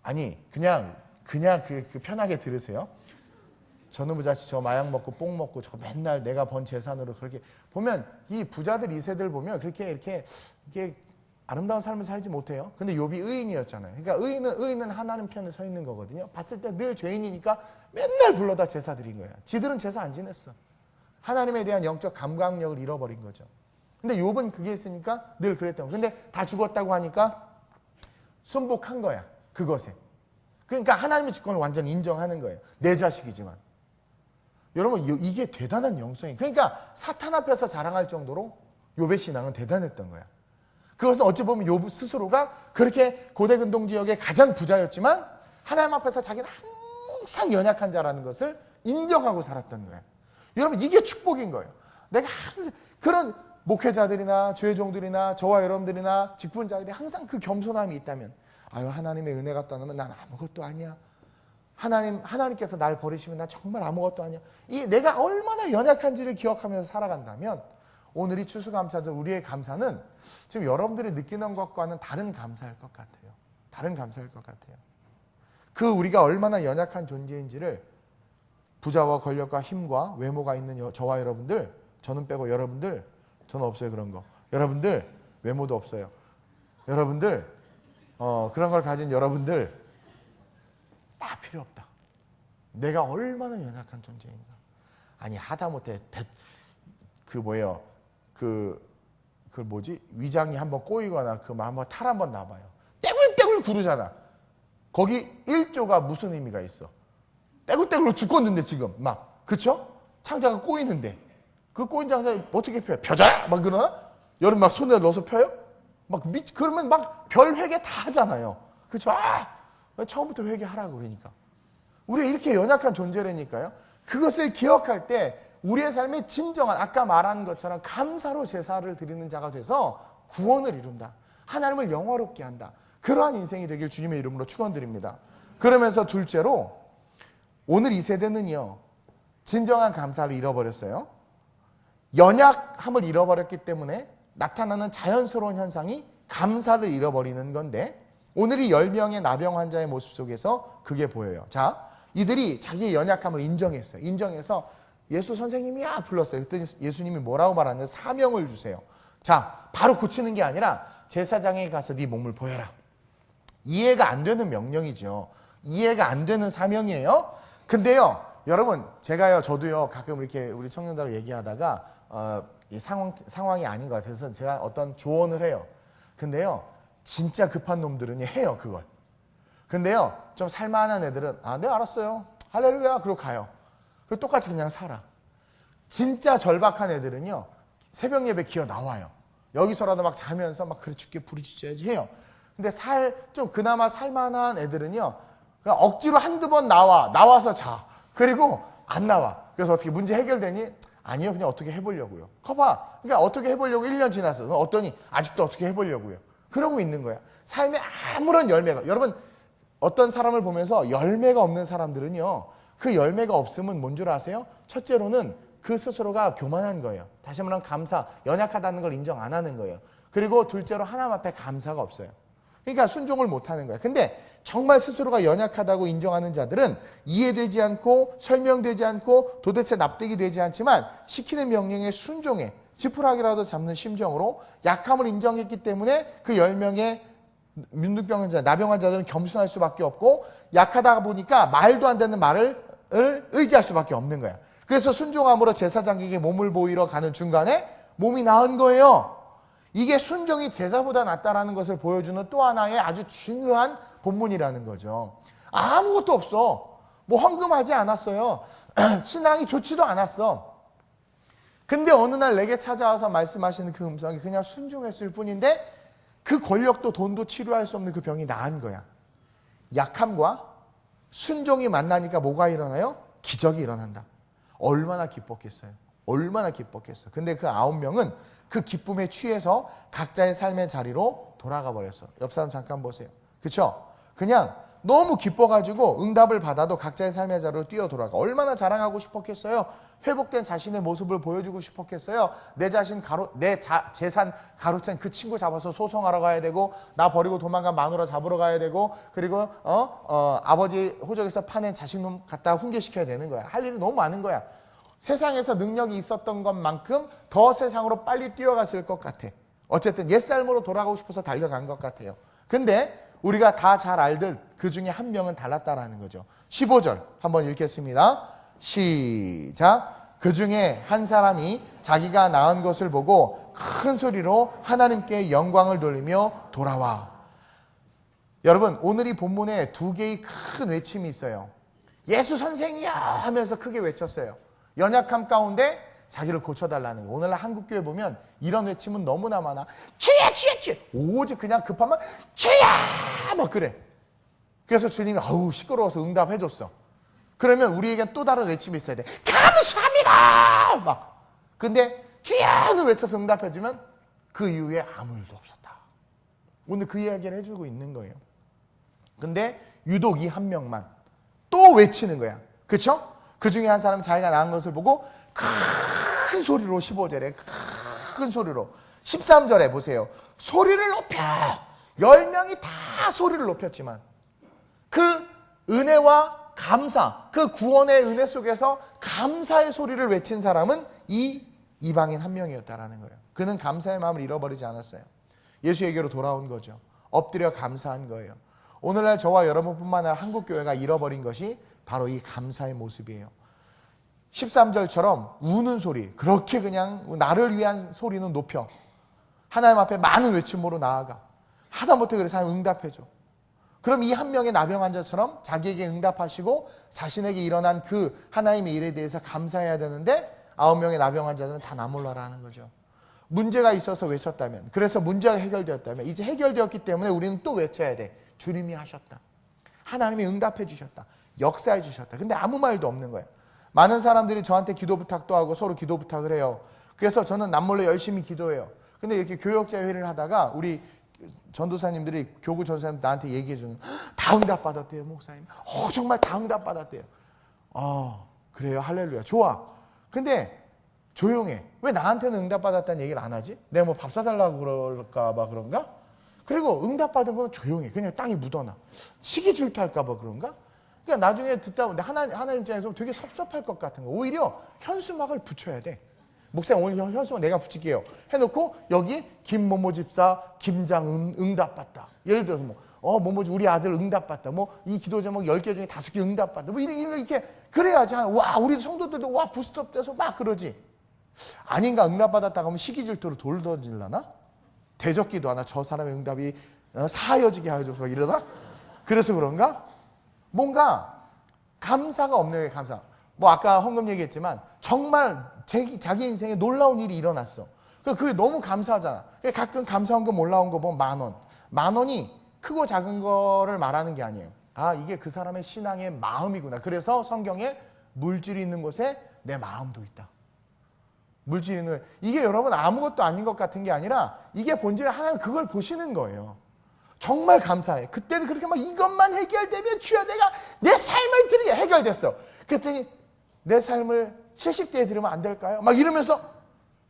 아니 그냥 그 편하게 들으세요. 저놈의 자식 저 마약 먹고 뽕 먹고 저 맨날 내가 번 재산으로 그렇게 보면 이 부자들 2세들 보면 그렇게 이렇게 아름다운 삶을 살지 못해요. 근데 욥이 의인이었잖아요. 그러니까 의인은 하나님 편에 서 있는 거거든요. 봤을 때 늘 죄인이니까 맨날 불러다 제사 드린 거야. 지들은 제사 안 지냈어. 하나님에 대한 영적 감각력을 잃어버린 거죠. 근데 욥은 그게 있으니까 늘 그랬던 거예요. 근데 다 죽었다고 하니까 순복한 거야. 그것에. 그러니까 하나님의 주권을 완전히 인정하는 거예요. 내 자식이지만. 여러분 이게 대단한 영성이에요. 그러니까 사탄 앞에서 자랑할 정도로 욥의 신앙은 대단했던 거야. 그것은 어찌 보면 욥 스스로가 그렇게 고대근동 지역의 가장 부자였지만 하나님 앞에서 자기는 항상 연약한 자라는 것을 인정하고 살았던 거야. 여러분 이게 축복인 거예요. 내가 항상 그런 목회자들이나 주의 종들이나 저와 여러분들이나 직분자들이 항상 그 겸손함이 있다면 하나님의 은혜가 떠나면 난 아무것도 아니야. 하나님께서 날 버리시면 난 정말 아무것도 아니야. 내가 얼마나 연약한지를 기억하면서 살아간다면 오늘이 추수감사절 우리의 감사는 지금 여러분들이 느끼는 것과는 다른 감사일 것 같아요. 다른 감사일 것 같아요. 그 우리가 얼마나 연약한 존재인지를 부자와 권력과 힘과 외모가 있는 저와 여러분들, 저는 빼고 여러분들, 저는 없어요 그런 거. 여러분들 외모도 없어요. 여러분들 그런 걸 가진 여러분들 다 필요 없다. 내가 얼마나 연약한 존재인가. 아니 하다못해 위장이 한번 꼬이거나 한번 탈 한번 나봐요. 떼굴떼굴 구르잖아. 거기 1조가 무슨 의미가 있어? 떼굴떼굴로 죽겠는데 지금 막 그쵸? 창자가 꼬이는데 그 꼬인 창자 어떻게 펴요? 펴자! 막 그러나? 여러분 막 손에 넣어서 펴요? 그러면 막 별 회개 다 하잖아요. 그쵸? 처음부터 회개하라고 그러니까. 우리가 이렇게 연약한 존재라니까요. 그것을 기억할 때 우리의 삶의 진정한 아까 말한 것처럼 감사로 제사를 드리는 자가 돼서 구원을 이룬다. 하나님을 영화롭게 한다. 그러한 인생이 되길 주님의 이름으로 축원드립니다. 그러면서 둘째로 오늘 이 세대는요. 진정한 감사를 잃어버렸어요. 연약함을 잃어버렸기 때문에 나타나는 자연스러운 현상이 감사를 잃어버리는 건데 오늘 이 10명의 나병 환자의 모습 속에서 그게 보여요. 자, 이들이 자기의 연약함을 인정했어요. 인정해서 예수 선생님이야 불렀어요. 그랬더니 예수님이 뭐라고 말하냐면 사명을 주세요. 자, 바로 고치는 게 아니라 제사장에 가서 네 몸을 보여라. 이해가 안 되는 명령이죠. 이해가 안 되는 사명이에요. 근데요, 여러분, 저도요, 가끔 이렇게 우리 청년들하고 얘기하다가 이 상황이 아닌 것 같아서 제가 어떤 조언을 해요. 근데요, 진짜 급한 놈들은 해요, 그걸. 근데요, 좀 살만한 애들은 네 알았어요. 할렐루야. 그러고 가요. 그리고 똑같이 그냥 살아. 진짜 절박한 애들은요, 새벽 예배 기어 나와요. 여기서라도 막 자면서 막 그래 죽게 부르짖어야지 해요. 근데 좀 그나마 살만한 애들은요, 그냥 억지로 한두 번 나와서 자. 그리고 안 나와. 그래서 어떻게 문제 해결되니? 아니요, 그냥 어떻게 해보려고요. 커봐. 그러니까 어떻게 해보려고 1년 지났어. 어떠니? 아직도 어떻게 해보려고요. 그러고 있는 거야. 삶에 아무런 열매가. 여러분, 어떤 사람을 보면서 열매가 없는 사람들은요, 그 열매가 없으면 뭔 줄 아세요? 첫째로는 그 스스로가 교만한 거예요. 다시 말하면 연약하다는 걸 인정 안 하는 거예요. 그리고 둘째로 하나님 앞에 감사가 없어요. 그러니까 순종을 못 하는 거야. 근데 정말 스스로가 연약하다고 인정하는 자들은 이해되지 않고 설명되지 않고 도대체 납득이 되지 않지만 시키는 명령에 순종해 지푸라기라도 잡는 심정으로 약함을 인정했기 때문에 그 10명의 문둥병자, 나병 자들은 겸손할 수밖에 없고 약하다 보니까 말도 안 되는 말을 의지할 수밖에 없는 거야. 그래서 순종함으로 제사장에게 몸을 보이러 가는 중간에 몸이 나은 거예요. 이게 순종이 제사보다 낫다라는 것을 보여주는 또 하나의 아주 중요한 본문이라는 거죠. 아무것도 없어. 뭐 헌금하지 않았어요. 신앙이 좋지도 않았어. 근데 어느 날 내게 찾아와서 말씀하시는 그 음성이 그냥 순종했을 뿐인데 그 권력도 돈도 치료할 수 없는 그 병이 나은 거야. 약함과 순종이 만나니까 뭐가 일어나요? 기적이 일어난다. 얼마나 기뻤겠어요. 얼마나 기뻤겠어. 근데 그 9명은 그 기쁨에 취해서 각자의 삶의 자리로 돌아가 버렸어. 옆 사람 잠깐 보세요. 그렇죠? 그냥 너무 기뻐가지고 응답을 받아도 각자의 삶의 자리로 뛰어 돌아가. 얼마나 자랑하고 싶었겠어요. 회복된 자신의 모습을 보여주고 싶었겠어요. 내 재산 가로챈 그 친구 잡아서 소송하러 가야 되고, 나 버리고 도망간 마누라 잡으러 가야 되고, 그리고 아버지 호적에서 파낸 자식놈 갖다 훈계시켜야 되는 거야. 할 일이 너무 많은 거야. 세상에서 능력이 있었던 것만큼 더 세상으로 빨리 뛰어갔을 것 같아. 어쨌든 옛삶으로 돌아가고 싶어서 달려간 것 같아요. 근데 우리가 다 잘 알듯 그 중에 한 명은 달랐다라는 거죠. 15절 한번 읽겠습니다. 시작. 그 중에 한 사람이 자기가 낳은 것을 보고 큰 소리로 하나님께 영광을 돌리며 돌아와. 여러분, 오늘 이 본문에 두 개의 큰 외침이 있어요. 예수 선생이야 하면서 크게 외쳤어요. 연약함 가운데 자기를 고쳐달라는 거. 오늘날 한국교회 보면 이런 외침은 너무나 많아. 주야 주야 주야. 오직 그냥 급하면 주야 막 그래. 그래서 주님이 아우 시끄러워서 응답해줬어. 그러면 우리에겐 또 다른 외침이 있어야 돼. 감사합니다 막. 근데 주야는 외쳐서 응답해주면 그 이후에 아무 일도 없었다. 오늘 그 이야기를 해주고 있는 거예요. 근데 유독 이 한 명만 또 외치는 거야. 그렇죠? 그 중에 한 사람은 자기가 낳은 것을 보고 큰 소리로 15절에 큰 소리로 13절에 보세요. 소리를 높여. 10명이 다 소리를 높였지만 그 은혜와 감사, 그 구원의 은혜 속에서 감사의 소리를 외친 사람은 이 이방인 한 명이었다라는 거예요. 그는 감사의 마음을 잃어버리지 않았어요. 예수에게로 돌아온 거죠. 엎드려 감사한 거예요. 오늘날 저와 여러분뿐만 아니라 한국교회가 잃어버린 것이 바로 이 감사의 모습이에요. 13절처럼 우는 소리, 그렇게 그냥 나를 위한 소리는 높여. 하나님 앞에 많은 외침으로 나아가. 하다못해 그래서 응답해줘. 그럼 이 한 명의 나병 환자처럼 자기에게 응답하시고 자신에게 일어난 그 하나님의 일에 대해서 감사해야 되는데 9명의 나병 환자들은 다 나몰라라 하는 거죠. 문제가 있어서 외쳤다면, 그래서 문제가 해결되었다면, 이제 해결되었기 때문에 우리는 또 외쳐야 돼. 주님이 하셨다. 하나님이 응답해 주셨다. 역사해 주셨다. 근데 아무 말도 없는 거예요. 많은 사람들이 저한테 기도 부탁도 하고 서로 기도 부탁을 해요. 그래서 저는 남몰래 열심히 기도해요. 근데 이렇게 교역자 회의를 하다가 우리 전도사님들이, 교구 전도사님 나한테 얘기해 주는, 다 응답 받았대요 목사님. 정말 다 응답 받았대요. 그래요, 할렐루야, 좋아. 근데 조용해. 왜 나한테는 응답 받았다는 얘기를 안 하지? 내가 뭐 밥 사달라고 그럴까 봐 그런가? 그리고 응답 받은 건 조용해. 그냥 땅에 묻어놔. 시기 질투할까 봐 그런가? 그러니까 나중에 듣다 보면 하나님 입장에서 되게 섭섭할 것 같은 거. 오히려 현수막을 붙여야 돼. 목사님 오늘 현수막 내가 붙일게요. 해놓고 여기 김모모 집사 김장 응답받다. 예를 들어서 뭐뭐지 우리 아들 응답받다. 뭐 이 기도 제목 10개 중에 5개 응답받다. 뭐 이렇게 그래야지. 와, 우리 성도들도 와 부스트업 돼서 막 그러지. 아닌가? 응답받았다가 하면 시기 질투로 돌 던질라나? 대적기도 하나? 저 사람의 응답이 사여지게 하여줘서 이러나? 그래서 그런가? 뭔가 감사가 없는 게 감사. 뭐 아까 헌금 얘기했지만 정말 자기 인생에 놀라운 일이 일어났어. 그게 너무 감사하잖아. 가끔 감사 헌금 올라온 거 보면 10,000원. 10,000원이 크고 작은 거를 말하는 게 아니에요. 아, 이게 그 사람의 신앙의 마음이구나. 그래서 성경에 물질이 있는 곳에 내 마음도 있다. 물질이 있는 곳에. 이게 여러분 아무것도 아닌 것 같은 게 아니라 이게 본질에 하나님 그걸 보시는 거예요. 정말 감사해. 그때는 그렇게 막 이것만 해결되면 주여 내가 내 삶을 드리게 해결됐어. 그랬더니 내 삶을 70대에 드리면 안 될까요? 막 이러면서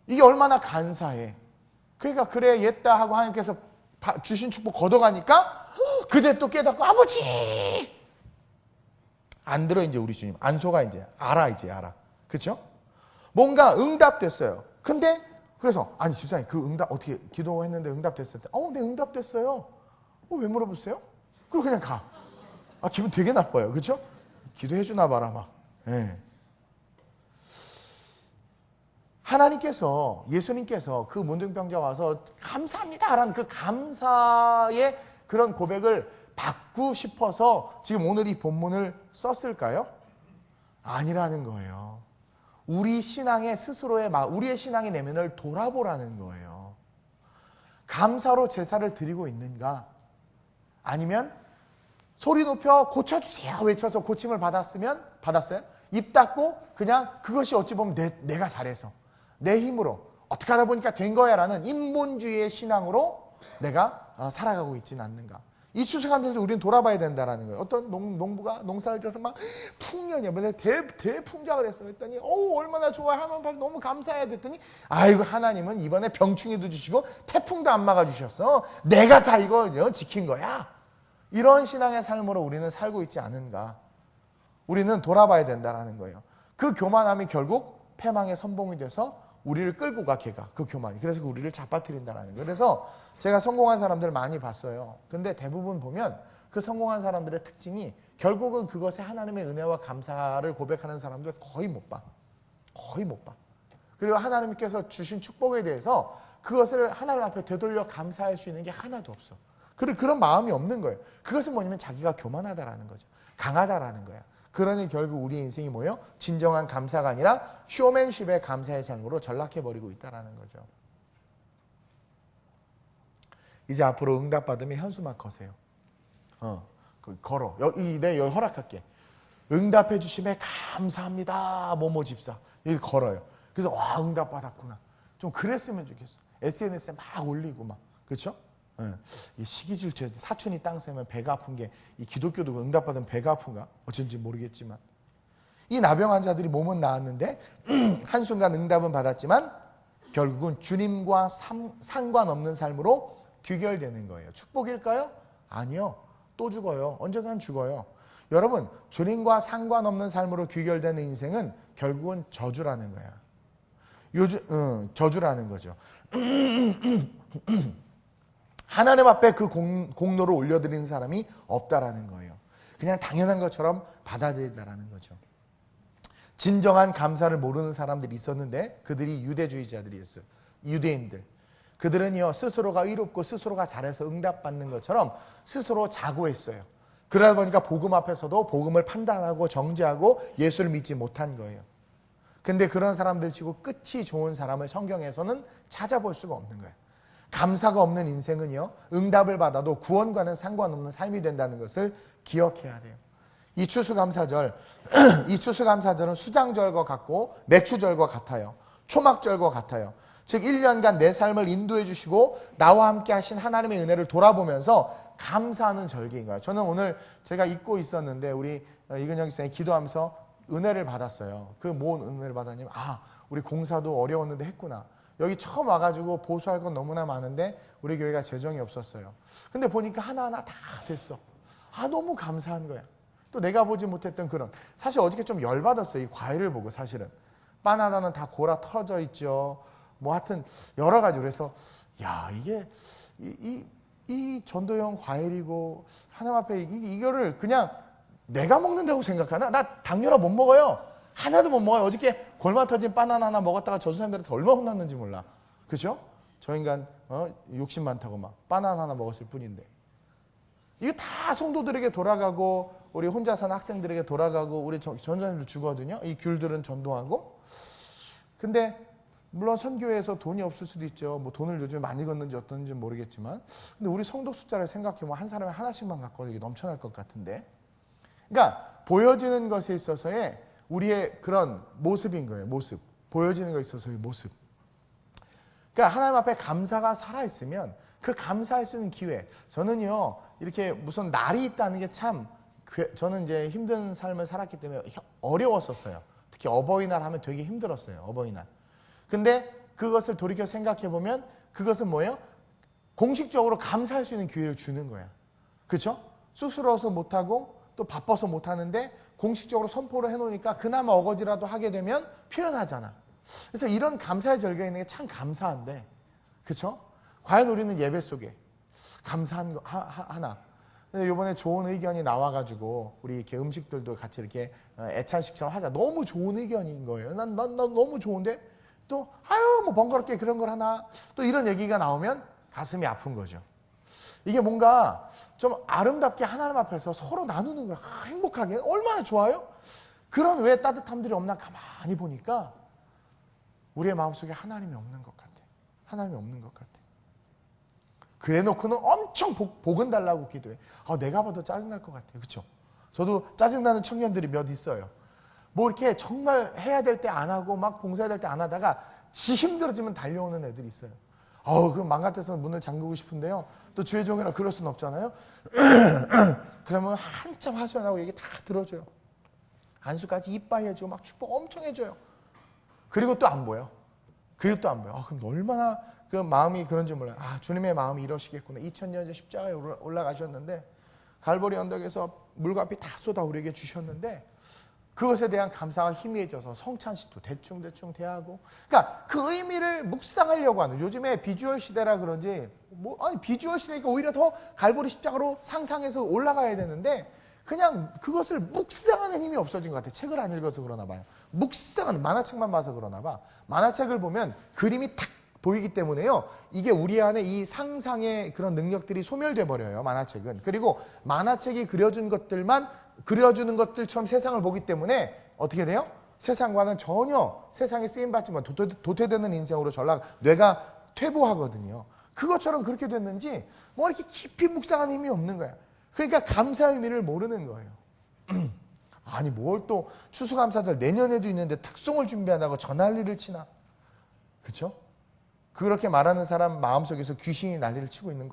이게 얼마나 감사해. 그러니까 그래 옛다 하고 하나님께서 주신 축복 걷어가니까 그때 또 깨닫고 아버지 안 들어 이제 우리 주님 안 속아 이제 알아 이제 알아. 그렇죠? 뭔가 응답됐어요. 근데 그래서 아니 집사님 그 응답 어떻게 기도했는데 응답됐을 때 네 응답됐어요. 왜 물어보세요? 그리고 그냥 가. 아 기분 되게 나빠요. 그렇죠? 기도해 주나 봐라 막. 네. 하나님께서 예수님께서 그 문둥병자 와서 감사합니다라는 그 감사의 그런 고백을 받고 싶어서 지금 오늘 이 본문을 썼을까요? 아니라는 거예요. 우리 신앙의 스스로의 우리의 신앙의 내면을 돌아보라는 거예요. 감사로 제사를 드리고 있는가? 아니면 소리 높여 고쳐주세요 외쳐서 고침을 받았어요? 입 닫고 그냥 그것이 어찌 보면 내가 잘해서 내 힘으로 어떻게 하다 보니까 된 거야 라는 인본주의의 신앙으로 내가 살아가고 있지는 않는가. 이 추수감사절도 우리는 돌아봐야 된다는 거예요. 어떤 농부가 농사를 져서 막 풍년이야. 대풍작을 했어. 했더니 얼마나 좋아. 하나님 너무 감사해야 됐더니 아이고 하나님은 이번에 병충해도 주시고 태풍도 안 막아주셨어. 내가 다 이거 지킨 거야. 이런 신앙의 삶으로 우리는 살고 있지 않은가. 우리는 돌아봐야 된다는 거예요. 그 교만함이 결국 패망의 선봉이 돼서 우리를 끌고 가 걔가 그 교만이. 그래서 우리를 잡아뜨린다는 거예요. 그래서 제가 성공한 사람들 많이 봤어요. 근데 대부분 보면 그 성공한 사람들의 특징이 결국은 그것에 하나님의 은혜와 감사를 고백하는 사람들 거의 못 봐. 거의 못 봐. 그리고 하나님께서 주신 축복에 대해서 그것을 하나님 앞에 되돌려 감사할 수 있는 게 하나도 없어. 그런 마음이 없는 거예요. 그것은 뭐냐면 자기가 교만하다라는 거죠. 강하다라는 거야. 그러니 결국 우리 인생이 뭐예요? 진정한 감사가 아니라 쇼맨십의 감사의 삶으로 전락해버리고 있다는 거죠. 이제 앞으로 응답받으면 현수막 거세요. 걸어. 내 여기 허락할게. 응답해 주심에 감사합니다. 뭐뭐 집사. 여기 걸어요. 그래서 와 응답받았구나. 좀 그랬으면 좋겠어. SNS에 막 올리고 막. 그렇죠? 이 시기질투에 사촌이 땅 세면 배가 아픈 게 이 기독교도 응답받으면 배가 아픈가? 어쩐지 모르겠지만 이 나병 환자들이 몸은 나았는데 한순간 응답은 받았지만 결국은 주님과 상관없는 삶으로 귀결되는 거예요. 축복일까요? 아니요. 또 죽어요. 언젠간 죽어요. 여러분 주님과 상관없는 삶으로 귀결되는 인생은 결국은 저주라는 거야. 저주라는 거죠. 하나님 앞에 그 공로를 올려드리는 사람이 없다라는 거예요. 그냥 당연한 것처럼 받아들인다라는 거죠. 진정한 감사를 모르는 사람들이 있었는데 그들이 유대주의자들이었어요. 유대인들. 그들은요 스스로가 의롭고 스스로가 잘해서 응답받는 것처럼 스스로 자고했어요. 그러다 보니까 복음 앞에서도 복음을 판단하고 정죄하고 예수를 믿지 못한 거예요. 근데 그런 사람들 치고 끝이 좋은 사람을 성경에서는 찾아볼 수가 없는 거예요. 감사가 없는 인생은요 응답을 받아도 구원과는 상관없는 삶이 된다는 것을 기억해야 돼요. 이 추수감사절은 수장절과 같고 맥추절과 같아요. 초막절과 같아요. 즉 1년간 내 삶을 인도해 주시고 나와 함께 하신 하나님의 은혜를 돌아보면서 감사하는 절기인 거예요. 저는 오늘 제가 잊고 있었는데 우리 이근영 선생님이 기도하면서 은혜를 받았어요. 그 뭔 은혜를 받았냐면 우리 공사도 어려웠는데 했구나. 여기 처음 와가지고 보수할 건 너무나 많은데 우리 교회가 재정이 없었어요. 근데 보니까 하나하나 다 됐어. 너무 감사한 거야. 또 내가 보지 못했던 그런. 사실 어저께 좀 열받았어요. 이 과일을 보고 사실은. 바나나는 다 골아 터져 있죠. 뭐 하여튼 여러 가지. 그래서 야 이게 이 전도형 과일이고 하나님 앞에 이거를 그냥 내가 먹는다고 생각하나? 나 당뇨라 못 먹어요. 하나도 못 먹어요. 어저께 골마 터진 바나나 하나 먹었다가 저 사람들한테 얼마 혼났는지 몰라. 그죠? 저 인간 욕심 많다고 막 바나나 하나 먹었을 뿐인데. 이거 다 성도들에게 돌아가고 우리 혼자 사는 학생들에게 돌아가고 우리 전도사님들 주거든요. 이 귤들은 전도하고. 근데 물론 선교회에서 돈이 없을 수도 있죠. 뭐 돈을 요즘 많이 걷는지 어떤지 모르겠지만, 근데 우리 성도 숫자를 생각해보면 한 사람에 하나씩만 갖고 이게 넘쳐날 것 같은데, 그러니까 보여지는 것에 있어서의 우리의 그런 모습인 거예요. 모습. 보여지는 것에 있어서의 모습. 그러니까 하나님 앞에 감사가 살아있으면 그 감사할 수 있는 기회. 저는요, 이렇게 무슨 날이 있다는 게 참, 저는 이제 힘든 삶을 살았기 때문에 어려웠었어요. 특히 어버이날 하면 되게 힘들었어요. 어버이날. 근데 그것을 돌이켜 생각해 보면 그것은 뭐예요? 공식적으로 감사할 수 있는 기회를 주는 거야. 그렇죠? 쑥스러워서 못하고 또 바빠서 못하는데 공식적으로 선포를 해놓으니까 그나마 어거지라도 하게 되면 표현하잖아. 그래서 이런 감사의 절기가 있는 게 참 감사한데, 그렇죠? 과연 우리는 예배 속에 감사한 거 하나. 근데 이번에 좋은 의견이 나와가지고 우리 이렇게 음식들도 같이 이렇게 애찬식처럼 하자. 너무 좋은 의견인 거예요. 난 너무 좋은데 또 아유 뭐 번거롭게 그런 걸 하나. 또 이런 얘기가 나오면 가슴이 아픈 거죠. 이게 뭔가 좀 아름답게 하나님 앞에서 서로 나누는 거야. 행복하게. 얼마나 좋아요? 그런 왜 따뜻함들이 없나 가만히 보니까 우리의 마음속에 하나님이 없는 것 같아. 하나님이 없는 것 같아. 그래 놓고는 엄청 복은 달라고 기도해. 내가 봐도 짜증날 것 같아. 그렇죠? 저도 짜증나는 청년들이 몇 있어요. 뭐 이렇게 정말 해야 될 때 안 하고 막 봉사해야 될 때 안 하다가 지 힘들어지면 달려오는 애들이 있어요. 그럼 맘 같아서 문을 잠그고 싶은데요. 또 주의 종이라 그럴 수는 없잖아요. 그러면 한참 하소연하고 얘기 다 들어줘요. 안수까지 이빠이 해주고 막 축복 엄청 해줘요. 그리고 또 안 보여. 그리고 또 안 보여. 그럼 얼마나 그 마음이 그런지 몰라요. 주님의 마음이 이러시겠구나. 2000년 전 십자가에 올라가셨는데 갈보리 언덕에서 물과 피 다 쏟아 우리에게 주셨는데 그것에 대한 감사가 희미해져서 성찬식도 대충 대하고, 그러니까 그 의미를 묵상하려고 하는, 요즘에 비주얼 시대라 그런지 비주얼 시대니까 오히려 더 갈보리 십자가로 상상해서 올라가야 되는데 그냥 그것을 묵상하는 힘이 없어진 것 같아. 책을 안 읽어서 그러나 봐요. 묵상하는, 만화책만 봐서 그러나 봐. 만화책을 보면 그림이 탁 보이기 때문에요. 이게 우리 안에 이 상상의 그런 능력들이 소멸돼 버려요. 만화책은. 그리고 만화책이 그려주는 것들처럼 세상을 보기 때문에 어떻게 돼요? 세상과는 전혀 세상에 쓰임받지 못한 도태되는 인생으로 뇌가 퇴보하거든요. 그것처럼 그렇게 됐는지 뭐 이렇게 깊이 묵상하는 힘이 없는 거야. 그러니까 감사의 의미를 모르는 거예요. 아니 뭘 또 추수감사절 내년에도 있는데 특송을 준비한다고 저 난리를 치나? 그렇죠? 그렇게 말하는 사람 마음속에서 귀신이 난리를 치고 있는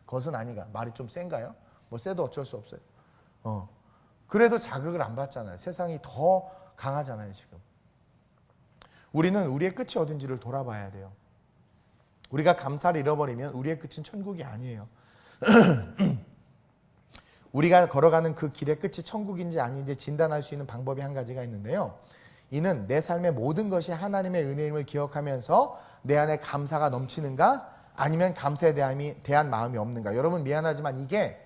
것은 아닌가? 말이 좀 센가요? 뭐 세도 어쩔 수 없어요. 그래도 자극을 안 받잖아요. 세상이 더 강하잖아요, 지금. 우리는 우리의 끝이 어딘지를 돌아봐야 돼요. 우리가 감사를 잃어버리면 우리의 끝은 천국이 아니에요. 우리가 걸어가는 그 길의 끝이 천국인지 아닌지 진단할 수 있는 방법이 한 가지가 있는데요. 이는 내 삶의 모든 것이 하나님의 은혜임을 기억하면서 내 안에 감사가 넘치는가 아니면 감사에 대한 마음이 없는가. 여러분 미안하지만 이게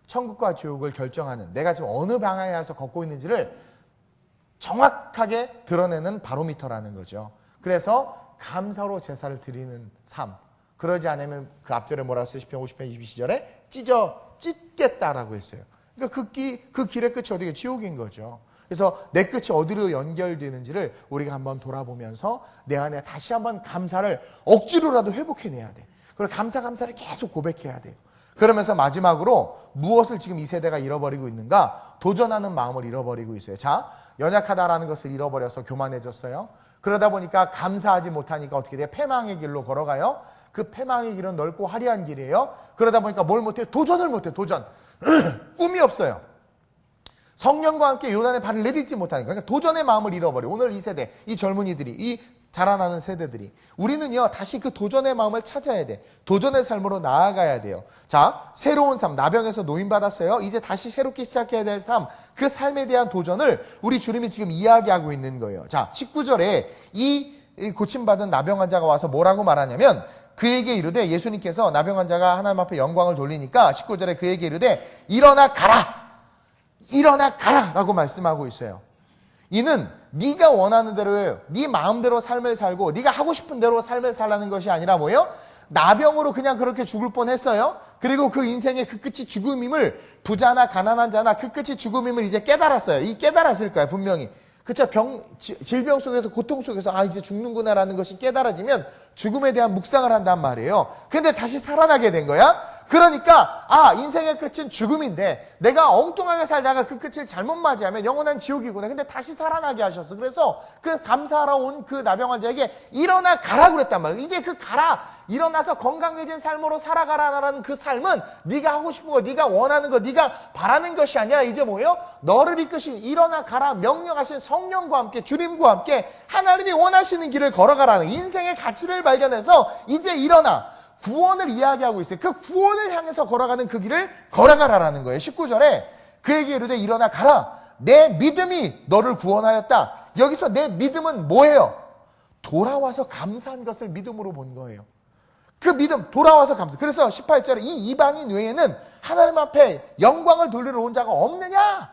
천국과 지옥을 결정하는, 내가 지금 어느 방향에 가서 걷고 있는지를 정확하게 드러내는 바로미터라는 거죠. 그래서 감사로 제사를 드리는 삶. 그러지 않으면 그 앞절에 뭐라 했어요? 시편 50편 22절에 찢겠다라고 했어요. 그러니까 그 길의 끝이 어디게 지옥인 거죠. 그래서 내 끝이 어디로 연결되는지를 우리가 한번 돌아보면서 내 안에 다시 한번 감사를 억지로라도 회복해내야 돼. 그리고 감사를 계속 고백해야 돼요. 그러면서 마지막으로 무엇을 지금 이 세대가 잃어버리고 있는가? 도전하는 마음을 잃어버리고 있어요. 자, 연약하다라는 것을 잃어버려서 교만해졌어요. 그러다 보니까 감사하지 못하니까 어떻게 돼요? 패망의 길로 걸어가요. 그 패망의 길은 넓고 화려한 길이에요. 그러다 보니까 뭘 못해요? 도전을 못해요. 도전. 꿈이 없어요. 성령과 함께 요단의 발을 내딛지 못하니까. 그러니까 도전의 마음을 잃어버려. 오늘 이 세대, 이 젊은이들이, 이 자라나는 세대들이. 우리는요, 다시 그 도전의 마음을 찾아야 돼. 도전의 삶으로 나아가야 돼요. 자, 새로운 삶, 나병에서 노인받았어요. 이제 다시 새롭게 시작해야 될 삶, 그 삶에 대한 도전을 우리 주님이 지금 이야기하고 있는 거예요. 자, 19절에 이 고침받은 나병 환자가 와서 뭐라고 말하냐면, 그에게 이르되, 예수님께서 나병 환자가 하나님 앞에 영광을 돌리니까 19절에 그에게 이르되 일어나 가라 라고 말씀하고 있어요. 이는 네가 원하는 대로 네 마음대로 삶을 살고 네가 하고 싶은 대로 삶을 살라는 것이 아니라 뭐예요? 나병으로 그냥 그렇게 죽을 뻔했어요. 그리고 그 인생의 그 끝이 죽음임을, 부자나 가난한 자나 그 끝이 죽음임을 이제 깨달았어요. 깨달았을 거예요, 분명히. 그쵸? 질병 속에서, 고통 속에서, 아, 이제 죽는구나라는 것이 깨달아지면 죽음에 대한 묵상을 한단 말이에요. 근데 다시 살아나게 된 거야? 그러니까, 아, 인생의 끝은 죽음인데, 내가 엉뚱하게 살다가 그 끝을 잘못 맞이하면 영원한 지옥이구나. 근데 다시 살아나게 하셨어. 그래서 그 감사하러 온 그 나병 환자에게 일어나 가라 그랬단 말이에요. 이제 그 가라. 일어나서 건강해진 삶으로 살아가라라는 그 삶은 네가 하고 싶은 거, 네가 원하는 거, 네가 바라는 것이 아니라 이제 뭐예요? 너를 이끄신 일어나 가라 명령하신 성령과 함께, 주님과 함께 하나님이 원하시는 길을 걸어가라는 인생의 가치를 발견해서 이제 일어나 구원을 이야기하고 있어요. 그 구원을 향해서 걸어가는 그 길을 걸어가라라는 거예요. 19절에 그에게 이르되 일어나 가라. 내 믿음이 너를 구원하였다. 여기서 내 믿음은 뭐예요? 돌아와서 감사한 것을 믿음으로 본 거예요. 그 믿음, 돌아와서 감사. 그래서 18절에 이 이방인 외에는 하나님 앞에 영광을 돌리러 온 자가 없느냐?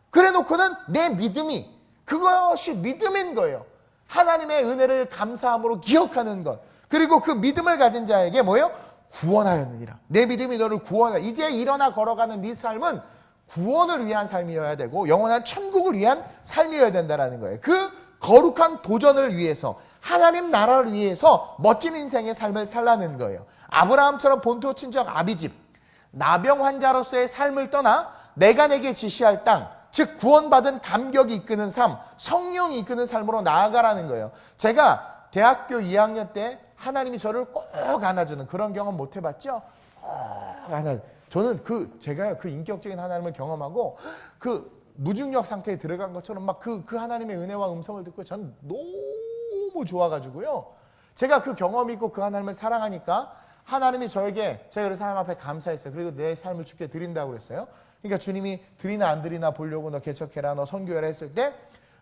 그래 놓고는 내 믿음이, 그것이 믿음인 거예요. 하나님의 은혜를 감사함으로 기억하는 것. 그리고 그 믿음을 가진 자에게 뭐예요? 구원하였느니라. 내 믿음이 너를 구원하여. 이제 일어나 걸어가는 네 삶은 구원을 위한 삶이어야 되고 영원한 천국을 위한 삶이어야 된다는 거예요. 그 거룩한 도전을 위해서, 하나님 나라를 위해서 멋진 인생의 삶을 살라는 거예요. 아브라함처럼 본토 친척 아비집, 나병 환자로서의 삶을 떠나 내가 내게 지시할 땅, 즉 구원받은 감격이 이끄는 삶, 성령이 이끄는 삶으로 나아가라는 거예요. 제가 대학교 2학년 때 하나님이 저를 꼭 안아주는 그런 경험 못 해봤죠? 꼭 안아주는. 저는 제가 그 인격적인 하나님을 경험하고 그 무중력 상태에 들어간 것처럼 막 그 하나님의 은혜와 음성을 듣고 전 너무 좋아가지고요. 제가 그 경험이 있고 그 하나님을 사랑하니까 하나님이 저에게, 제가 그래서 하나님 앞에 감사했어요. 그리고 내 삶을 주께 드린다고 그랬어요. 그러니까 주님이 드리나 안 드리나 보려고 너 개척해라, 너 선교해라 했을 때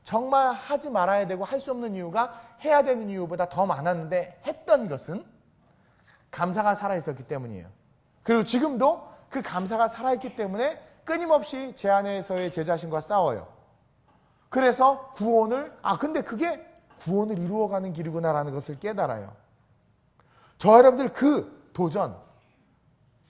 정말 하지 말아야 되고 할 수 없는 이유가 해야 되는 이유보다 더 많았는데 했던 것은 감사가 살아있었기 때문이에요. 그리고 지금도 그 감사가 살아있기 때문에 끊임없이 제 안에서의 제 자신과 싸워요. 그래서 근데 그게 구원을 이루어가는 길이구나라는 것을 깨달아요. 저 여러분들 그 도전,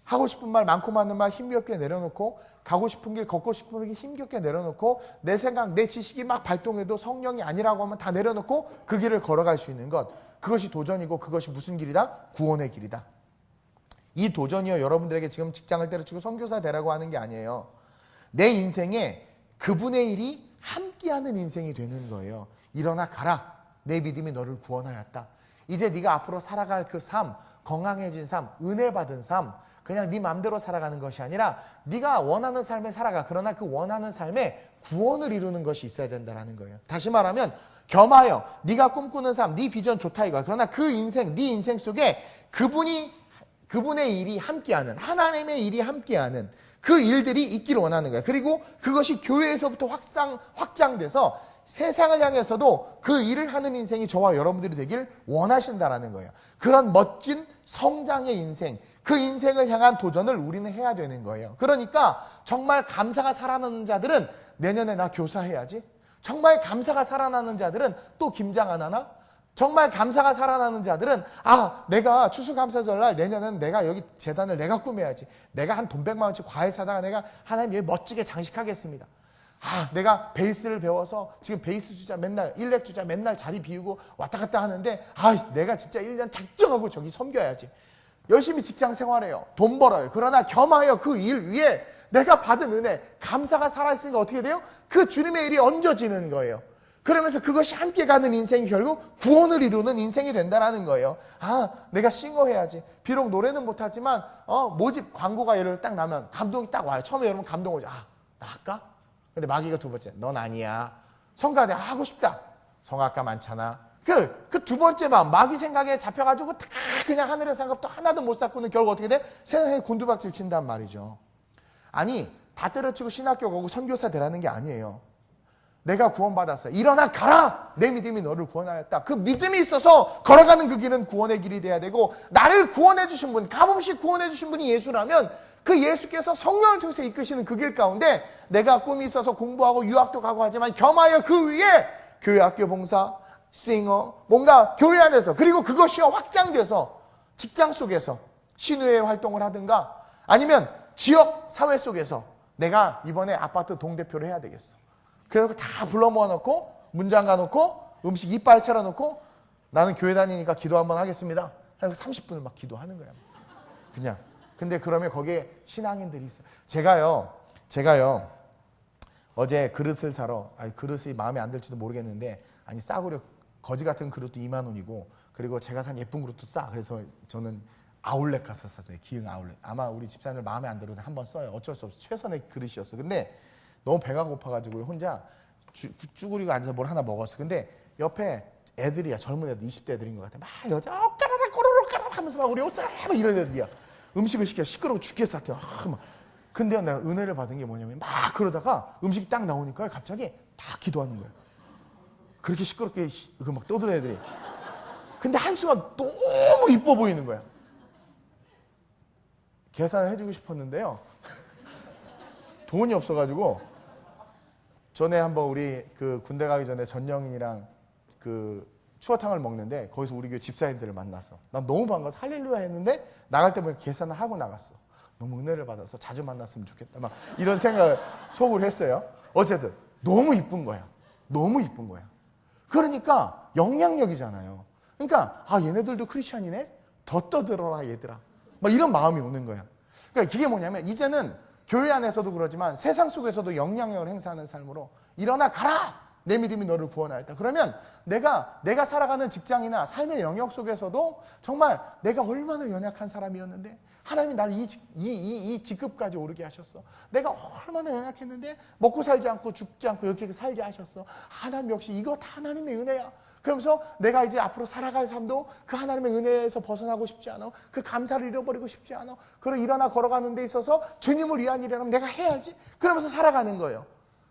하고 싶은 말, 많고 많은 말 힘겹게 내려놓고, 가고 싶은 길, 걷고 싶은 길 힘겹게 내려놓고, 내 생각, 내 지식이 막 발동해도 성령이 아니라고 하면 다 내려놓고 그 길을 걸어갈 수 있는 것, 그것이 도전이고 그것이 무슨 길이다? 구원의 길이다. 이 도전이요, 여러분들에게 지금 직장을 때려치고 선교사 되라고 하는 게 아니에요. 내 인생에 그분의 일이 함께하는 인생이 되는 거예요. 일어나 가라. 내 믿음이 너를 구원하였다. 이제 네가 앞으로 살아갈 그 삶, 건강해진 삶, 은혜 받은 삶, 그냥 네 마음대로 살아가는 것이 아니라 네가 원하는 삶에 살아가. 그러나 그 원하는 삶에 구원을 이루는 것이 있어야 된다는 거예요. 다시 말하면 겸하여 네가 꿈꾸는 삶, 네 비전 좋다 이거야. 그러나 그 인생, 네 인생 속에 그분의 일이 함께하는, 하나님의 일이 함께하는 그 일들이 있기를 원하는 거예요. 그리고 그것이 교회에서부터 확장돼서 세상을 향해서도 그 일을 하는 인생이 저와 여러분들이 되길 원하신다라는 거예요. 그런 멋진 성장의 인생, 그 인생을 향한 도전을 우리는 해야 되는 거예요. 그러니까 정말 감사가 살아나는 자들은 내년에 나 교사해야지. 정말 감사가 살아나는 자들은 또 김장 안 하나? 정말 감사가 살아나는 자들은 내가 추수감사절날 내년은 내가 여기 재단을 내가 꾸며야지. 내가 한 돈 100만 원치 과일 사다가 내가 하나님 여기 멋지게 장식하겠습니다. 내가 베이스를 배워서 지금 베이스 주자 맨날, 일렉 주자 맨날 자리 비우고 왔다 갔다 하는데 내가 진짜 1년 작정하고 저기 섬겨야지. 열심히 직장 생활해요. 돈 벌어요. 그러나 겸하여 그 일 위에 내가 받은 은혜, 감사가 살아있으니까 어떻게 돼요? 그 주님의 일이 얹어지는 거예요. 그러면서 그것이 함께 가는 인생이 결국 구원을 이루는 인생이 된다는 거예요. 내가 싱어해야지. 비록 노래는 못하지만 모집 광고가 예를 딱 나면 감동이 딱 와요. 처음에 여러분 감동 오죠. 나 할까? 근데 마귀가 두 번째, 넌 아니야. 성가 내가 하고 싶다. 성악가 많잖아. 그 두 번째 마귀 생각에 잡혀가지고 다 그냥 하늘의 상급도 하나도 못 쌓고는 결국 어떻게 돼? 세상에 곤두박질 친단 말이죠. 다 때려치고 신학교 가고 선교사 되라는 게 아니에요. 내가 구원받았어요. 일어나 가라. 내 믿음이 너를 구원하였다. 그 믿음이 있어서 걸어가는 그 길은 구원의 길이 돼야 되고, 나를 구원해 주신 분, 값없이 구원해 주신 분이 예수라면 그 예수께서 성령을 통해서 이끄시는 그 길 가운데 내가 꿈이 있어서 공부하고 유학도 가고 하지만 겸하여 그 위에 교회 학교 봉사, 싱어, 뭔가 교회 안에서, 그리고 그것이 확장돼서 직장 속에서 신우회 활동을 하든가, 아니면 지역 사회 속에서 내가 이번에 아파트 동대표를 해야 되겠어. 그래서 다 불러 모아놓고 문 잠가놓고 음식 이빨 차려놓고 나는 교회 다니니까 기도 한번 하겠습니다. 그래서 30분을 막 기도하는 거야. 그냥. 근데 그러면 거기에 신앙인들이 있어요. 제가요 어제 그릇을 사러, 그릇이 마음에 안 들지도 모르겠는데, 아니 싸구려 거지 같은 그릇도 2만 원이고, 그리고 제가 산 예쁜 그릇도 싸. 그래서 저는 아울렛 가서 샀어요. 기흥 아울렛. 아마 우리 집사람들 마음에 안 들어도 한번 써요. 어쩔 수 없어. 최선의 그릇이었어. 근데 너무 배가 고파가지고 혼자 쭈그리고 앉아서 뭘 하나 먹었어. 근데 옆에 애들이야. 젊은 애들, 20대 애들인 것 같아. 막 여자 까라락 꼬르륵 까라락 하면서 막 우리 옷 사라 막 이런 애들이야. 음식을 시켜 시끄러워 죽겠어. 막. 근데 내가 은혜를 받은 게 뭐냐면 막 그러다가 음식이 딱 나오니까 갑자기 다 기도하는 거야. 그렇게 시끄럽게 막 떠드는 애들이. 근데 한순간 너무 이뻐 보이는 거야. 계산을 해주고 싶었는데요. 돈이 없어가지고 전에 한번 우리 그 군대 가기 전에 전영이랑 그 추어탕을 먹는데 거기서 우리 교회 집사님들을 만났어. 난 너무 반가워서 할렐루야 했는데 나갈 때 보니까 계산을 하고 나갔어. 너무 은혜를 받아서 자주 만났으면 좋겠다. 막 이런 생각을 속으로 했어요. 어쨌든 너무 이쁜 거야. 너무 이쁜 거야. 그러니까 영향력이잖아요. 그러니까 얘네들도 크리스찬이네? 더 떠들어라 얘들아. 막 이런 마음이 오는 거야. 그러니까 이게 뭐냐면 이제는 교회 안에서도 그러지만 세상 속에서도 영향력을 행사하는 삶으로 일어나 가라! 내 믿음이 너를 구원하였다. 그러면 내가 살아가는 직장이나 삶의 영역 속에서도 정말 내가 얼마나 연약한 사람이었는데 하나님이 나를 이 직급까지 오르게 하셨어. 내가 얼마나 연약했는데 먹고 살지 않고 죽지 않고 이렇게 살게 하셨어. 하나님 역시 이거 다 하나님의 은혜야. 그러면서 내가 이제 앞으로 살아갈 삶도 그 하나님의 은혜에서 벗어나고 싶지 않아. 그 감사를 잃어버리고 싶지 않아. 그리고 일어나 걸어가는 데 있어서 주님을 위한 일이라면 내가 해야지. 그러면서 살아가는 거예요.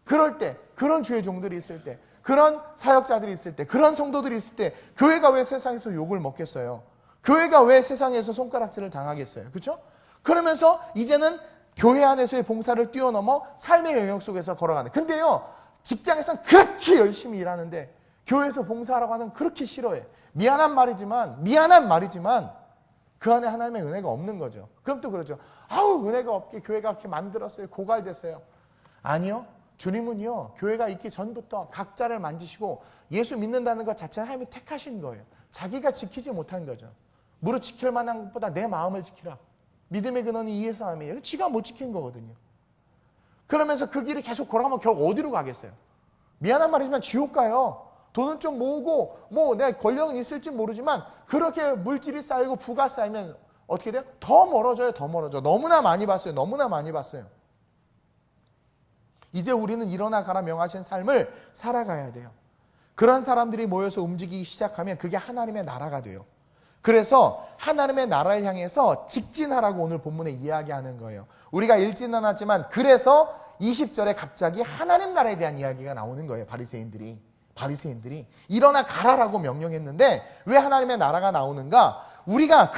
그럴 때, 그런 주의 종들이 있을 때, 그런 사역자들이 있을 때, 그런 성도들이 있을 때 교회가 왜 세상에서 욕을 먹겠어요? 교회가 왜 세상에서 손가락질을 당하겠어요? 그렇죠? 그러면서 이제는 교회 안에서의 봉사를 뛰어넘어 삶의 영역 속에서 걸어가는. 근데요, 직장에서는 그렇게 열심히 일하는데 교회에서 봉사하라고 하는 그렇게 싫어해. 미안한 말이지만 그 안에 하나님의 은혜가 없는 거죠. 그럼 또 그러죠. 은혜가 없게 교회가 그렇게 만들었어요. 고갈됐어요. 아니요. 주님은요, 교회가 있기 전부터 각자를 만지시고 예수 믿는다는 것 자체는 하나님이 택하신 거예요. 자기가 지키지 못한 거죠. 무릇 지킬 만한 것보다 내 마음을 지키라. 믿음의 근원이 이에서 함이에요. 지가 못 지킨 거거든요. 그러면서 그 길을 계속 걸어가면 결국 어디로 가겠어요? 미안한 말이지만 지옥 가요. 돈은 좀 모으고 내 권력은 있을지 모르지만 그렇게 물질이 쌓이고 부가 쌓이면 어떻게 돼요? 더 멀어져요. 더 멀어져. 너무나 많이 봤어요. 너무나 많이 봤어요. 이제 우리는 일어나 가라 명하신 삶을 살아가야 돼요. 그런 사람들이 모여서 움직이기 시작하면 그게 하나님의 나라가 돼요. 그래서 하나님의 나라를 향해서 직진하라고 오늘 본문에 이야기하는 거예요. 우리가 읽지는 않았지만 그래서 20절에 갑자기 하나님 나라에 대한 이야기가 나오는 거예요. 바리새인들이 일어나 가라라고 명령했는데 왜 하나님의 나라가 나오는가? 우리가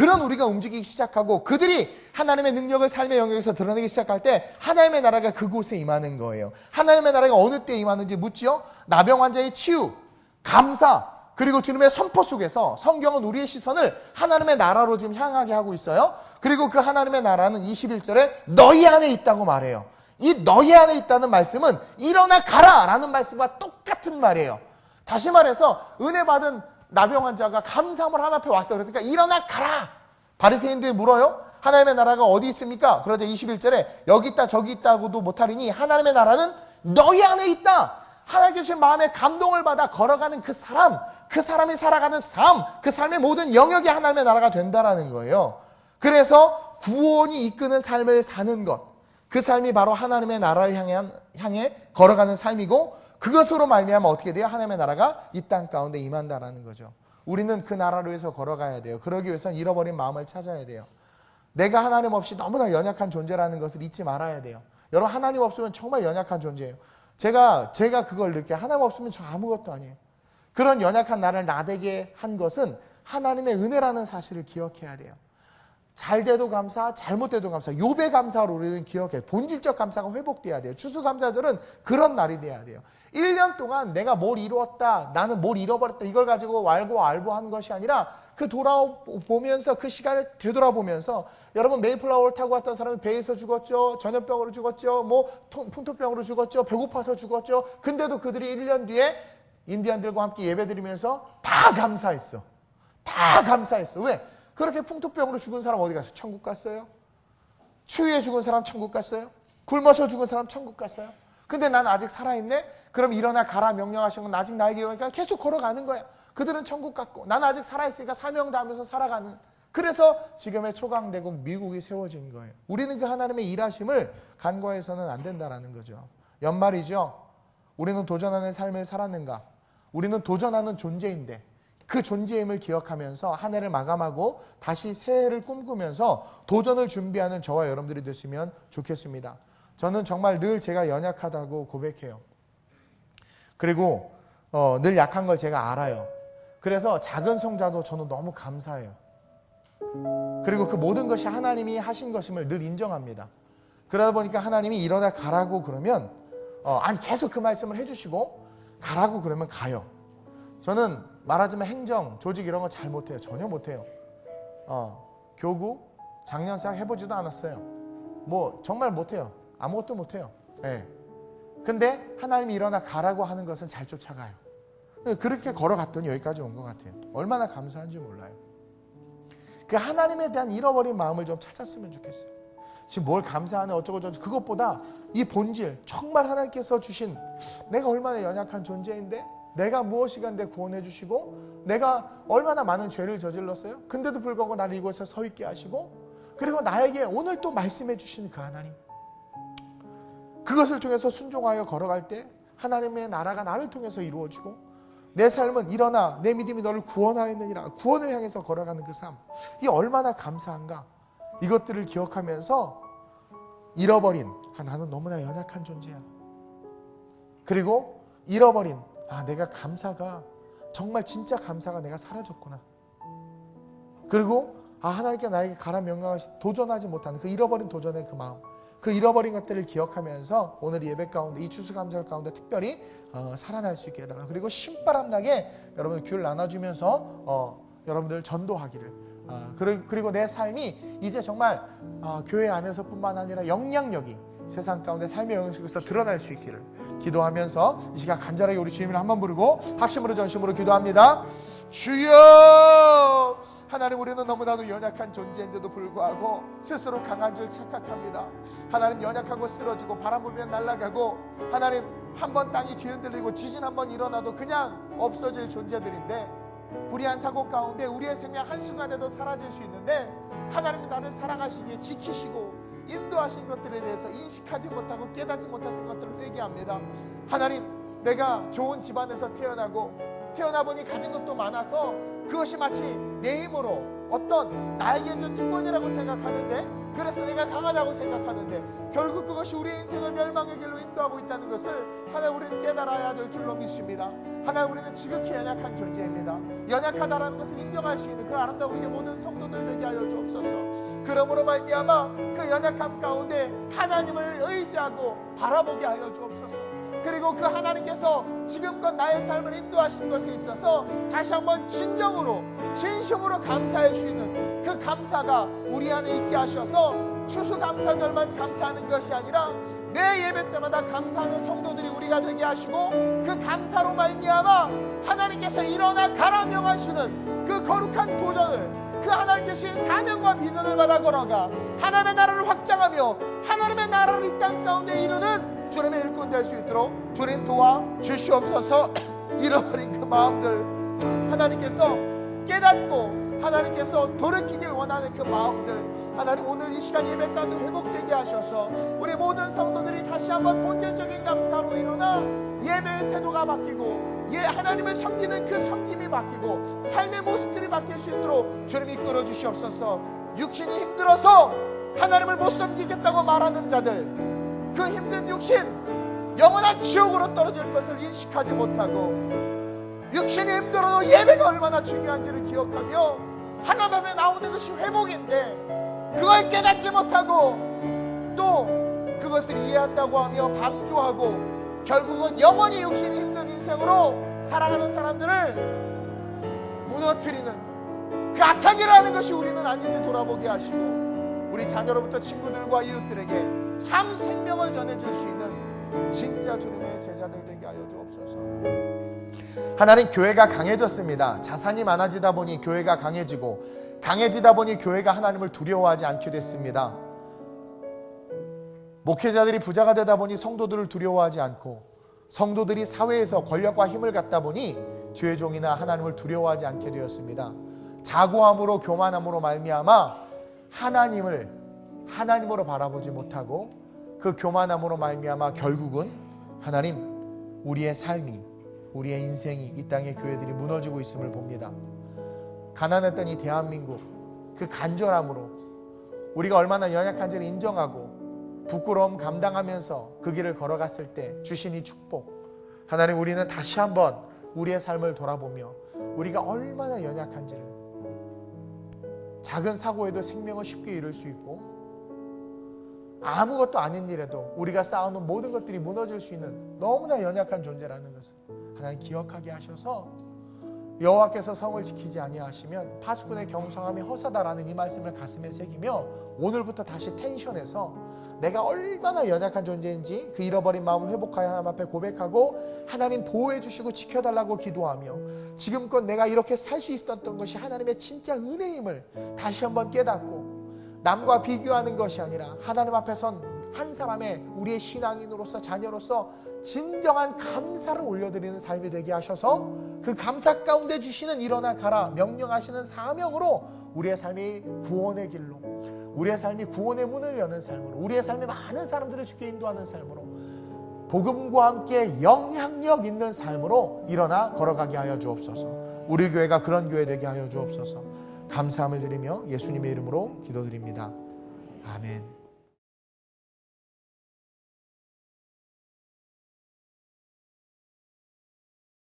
움직이기 시작하고 그들이 하나님의 능력을 삶의 영역에서 드러내기 시작할 때 하나님의 나라가 그곳에 임하는 거예요. 하나님의 나라가 어느 때 임하는지 묻지요? 나병 환자의 치유, 감사, 그리고 주님의 선포 속에서 성경은 우리의 시선을 하나님의 나라로 지금 향하게 하고 있어요. 그리고 그 하나님의 나라는 21절에 너희 안에 있다고 말해요. 이 너희 안에 있다는 말씀은 일어나 가라 라는 말씀과 똑같은 말이에요. 다시 말해서 은혜 받은 나병 환자가 감사함을 하나님 앞에 왔어요. 그러니까 일어나 가라. 바리새인들이 물어요. 하나님의 나라가 어디 있습니까? 그러자 21절에 여기 있다 저기 있다고도 못하리니 하나님의 나라는 너희 안에 있다. 하나님께 주신 마음에 감동을 받아 걸어가는 그 사람이 살아가는 삶, 그 삶의 모든 영역이 하나님의 나라가 된다라는 거예요. 그래서 구원이 이끄는 삶을 사는 것, 그 삶이 바로 하나님의 나라를 향해 걸어가는 삶이고 그것으로 말미암아 어떻게 돼요? 하나님의 나라가 이 땅 가운데 임한다라는 거죠. 우리는 그 나라를 위해서 걸어가야 돼요. 그러기 위해서는 잃어버린 마음을 찾아야 돼요. 내가 하나님 없이 너무나 연약한 존재라는 것을 잊지 말아야 돼요. 여러분 하나님 없으면 정말 연약한 존재예요. 제가 그걸 느껴요. 하나님 없으면 저 아무것도 아니에요. 그런 연약한 나를 나대게 한 것은 하나님의 은혜라는 사실을 기억해야 돼요. 잘 돼도 감사, 잘못돼도 감사. 욥의 감사를 우리는 기억해요. 본질적 감사가 회복돼야 돼요. 추수감사절은 그런 날이 돼야 돼요. 1년 동안 내가 뭘 이루었다, 나는 뭘 잃어버렸다 이걸 가지고 알보하는 것이 아니라 그 돌아보면서 그 시간을 되돌아보면서 여러분 메이플라워를 타고 왔던 사람은 배에서 죽었죠. 전염병으로 죽었죠. 풍토병으로 죽었죠. 배고파서 죽었죠. 근데도 그들이 1년 뒤에 인디안들과 함께 예배드리면서 다 감사했어. 다 감사했어. 왜? 그렇게 풍토병으로 죽은 사람 어디 갔어요? 천국 갔어요? 추위에 죽은 사람 천국 갔어요? 굶어서 죽은 사람 천국 갔어요? 근데 난 아직 살아있네? 그럼 일어나 가라 명령하신 건 아직 나에게 오니까 계속 걸어가는 거야. 그들은 천국 갔고 나는 아직 살아있으니까 사명 다하면서 살아가는. 그래서 지금의 초강대국 미국이 세워진 거예요. 우리는 그 하나님의 일하심을 간과해서는 안 된다는 거죠. 연말이죠. 우리는 도전하는 삶을 살았는가? 우리는 도전하는 존재인데 그 존재임을 기억하면서 한 해를 마감하고 다시 새해를 꿈꾸면서 도전을 준비하는 저와 여러분들이 되시면 좋겠습니다. 저는 정말 늘 제가 연약하다고 고백해요. 그리고 늘 약한 걸 제가 알아요. 그래서 작은 성자도 저는 너무 감사해요. 그리고 그 모든 것이 하나님이 하신 것임을 늘 인정합니다. 그러다 보니까 하나님이 일어나 가라고 그러면 아니 계속 그 말씀을 해주시고 가라고 그러면 가요. 저는 말하자면 행정, 조직 이런 거 잘 못해요. 전혀 못해요. 교구, 장년상 해보지도 않았어요. 뭐 정말 못해요. 아무것도 못해요. 네. 근데 하나님이 일어나 가라고 하는 것은 잘 쫓아가요. 그렇게 걸어갔더니 여기까지 온 것 같아요. 얼마나 감사한지 몰라요. 그 하나님에 대한 잃어버린 마음을 좀 찾았으면 좋겠어요. 지금 뭘 감사하는 어쩌고 저쩌고 그것보다 이 본질, 정말 하나님께서 주신 내가 얼마나 연약한 존재인데 내가 무엇이간 내 구원해 주시고 내가 얼마나 많은 죄를 저질렀어요. 근데도 불구하고 나를 이곳에 서 있게 하시고 그리고 나에게 오늘 또 말씀해 주시는 그 하나님, 그것을 통해서 순종하여 걸어갈 때 하나님의 나라가 나를 통해서 이루어지고 내 삶은 일어나 내 믿음이 너를 구원하였느니라, 구원을 향해서 걸어가는 그 삶, 이 얼마나 감사한가. 이것들을 기억하면서 잃어버린 나는 너무나 연약한 존재야. 그리고 잃어버린 내가 감사가 정말 진짜 감사가 내가 사라졌구나. 그리고 하나님께 나에게 가라 명령하시 도전하지 못하는 그 잃어버린 도전의 그 마음, 그 잃어버린 것들을 기억하면서 오늘 예배 가운데 이 추수감사절 가운데 특별히 살아날 수 있게 해달라. 그리고 신바람 나게 여러분 귤 나눠주면서 여러분들 전도하기를, 그리고 내 삶이 이제 정말 교회 안에서뿐만 아니라 영향력이 세상 가운데 삶의 영향 속에서 드러날 수 있기를 기도하면서 이 시간 간절하게 우리 주님을 한번 부르고 합심으로 전심으로 기도합니다. 주여, 하나님, 우리는 너무나도 연약한 존재인데도 불구하고 스스로 강한 줄 착각합니다. 하나님, 연약하고 쓰러지고 바람 불면 날아가고 하나님, 한번 땅이 뒤흔들리고 지진 한번 일어나도 그냥 없어질 존재들인데 불의한 사고 가운데 우리의 생명 한순간에도 사라질 수 있는데 하나님이 나를 사랑하시기에 지키시고 인도하신 것들에 대해서 인식하지 못하고 깨닫지 못했던 것들을 회개합니다. 하나님, 내가 좋은 집안에서 태어나 보니 가진 것도 많아서 그것이 마치 내 힘으로 어떤 나에게 준 특권이라고 생각하는데, 그래서 내가 강하다고 생각하는데 결국 그것이 우리의 인생을 멸망의 길로 인도하고 있다는 것을 하나님, 우리는 깨달아야 될 줄로 믿습니다. 하나님, 우리는 지극히 연약한 존재입니다. 연약하다라는 것을 인정할 수 있는 그 아름다운 우리의 모든 성도들 되게 하여 주옵소서. 그러므로 말미암아 그 연약함 가운데 하나님을 의지하고 바라보게 하여 주옵소서. 그리고 그 하나님께서 지금껏 나의 삶을 인도하신 것에 있어서 다시 한번 진심으로 감사할 수 있는 그 감사가 우리 안에 있게 하셔서 추수감사절만 감사하는 것이 아니라 매 예배 때마다 감사하는 성도들이 우리가 되게 하시고 그 감사로 말미암아 하나님께서 일어나 가라 명하시는 그 거룩한 도전을, 그 하나님께서 주신 사명과 비전을 받아 걸어가 하나님의 나라를 확장하며 하나님의 나라를 이 땅 가운데 이루는 주님의 일꾼 될 수 있도록 주님 도와 주시옵소서. 잃어버린 그 마음들 하나님께서 깨닫고 하나님께서 돌이키길 원하는 그 마음들 하나님, 오늘 이 시간 예배 가운데 회복되게 하셔서 우리 모든 성도들이 다시 한번 본질적인 감사로 일어나 예배의 태도가 바뀌고 하나님을 섬기는 그 섬김이 바뀌고 삶의 모습들이 바뀔 수 있도록 주님이 이끌어 주시옵소서. 육신이 힘들어서 하나님을 못 섬기겠다고 말하는 자들, 그 힘든 육신 영원한 지옥으로 떨어질 것을 인식하지 못하고 육신이 힘들어도 예배가 얼마나 중요한지를 기억하며 하나님 앞에 나오는 것이 회복인데 그걸 깨닫지 못하고 또 그것을 이해한다고 하며 방조하고 결국은 영원히 육신이 힘든 인생으로 살아가는 사람들을 무너뜨리는 그 악한 일을 하는 것이 우리는 아닌지 돌아보게 하시고 우리 자녀로부터 친구들과 이웃들에게 참 생명을 전해줄 수 있는 진짜 주님의 제자들 되게 하여 주옵소서. 하나님, 교회가 강해졌습니다. 자산이 많아지다 보니 교회가 강해지다 보니 교회가 하나님을 두려워하지 않게 됐습니다. 목회자들이 부자가 되다 보니 성도들을 두려워하지 않고, 성도들이 사회에서 권력과 힘을 갖다 보니 주의 종이나 하나님을 두려워하지 않게 되었습니다. 자고함으로 교만함으로 말미암아 하나님으로 바라보지 못하고, 그 교만함으로 말미암아 결국은 하나님, 우리의 삶이, 우리의 인생이, 이 땅의 교회들이 무너지고 있음을 봅니다. 가난했던 이 대한민국, 그 간절함으로 우리가 얼마나 연약한지를 인정하고 부끄러움 감당하면서 그 길을 걸어갔을 때 주신 이 축복, 하나님, 우리는 다시 한번 우리의 삶을 돌아보며 우리가 얼마나 연약한지를, 작은 사고에도 생명을 쉽게 잃을 수 있고, 아무것도 아닌 일에도 우리가 쌓아놓은 모든 것들이 무너질 수 있는 너무나 연약한 존재라는 것을 하나님 기억하게 하셔서, 여호와께서 성을 지키지 아니하시면 파수꾼의 경성함이 허사다라는 이 말씀을 가슴에 새기며, 오늘부터 다시 텐션에서 내가 얼마나 연약한 존재인지 그 잃어버린 마음을 회복하여 하나님 앞에 고백하고, 하나님 보호해 주시고 지켜달라고 기도하며, 지금껏 내가 이렇게 살 수 있었던 것이 하나님의 진짜 은혜임을 다시 한번 깨닫고, 남과 비교하는 것이 아니라 하나님 앞에 선 한 사람의, 우리의 신앙인으로서, 자녀로서 진정한 감사를 올려드리는 삶이 되게 하셔서, 그 감사 가운데 주시는 일어나 가라 명령하시는 사명으로 우리의 삶이 구원의 길로, 우리의 삶이 구원의 문을 여는 삶으로, 우리의 삶이 많은 사람들을 주께 인도하는 삶으로, 복음과 함께 영향력 있는 삶으로 일어나 걸어가게 하여 주옵소서. 우리 교회가 그런 교회 되게 하여 주옵소서. 감사함을 드리며 예수님의 이름으로 기도드립니다. 아멘.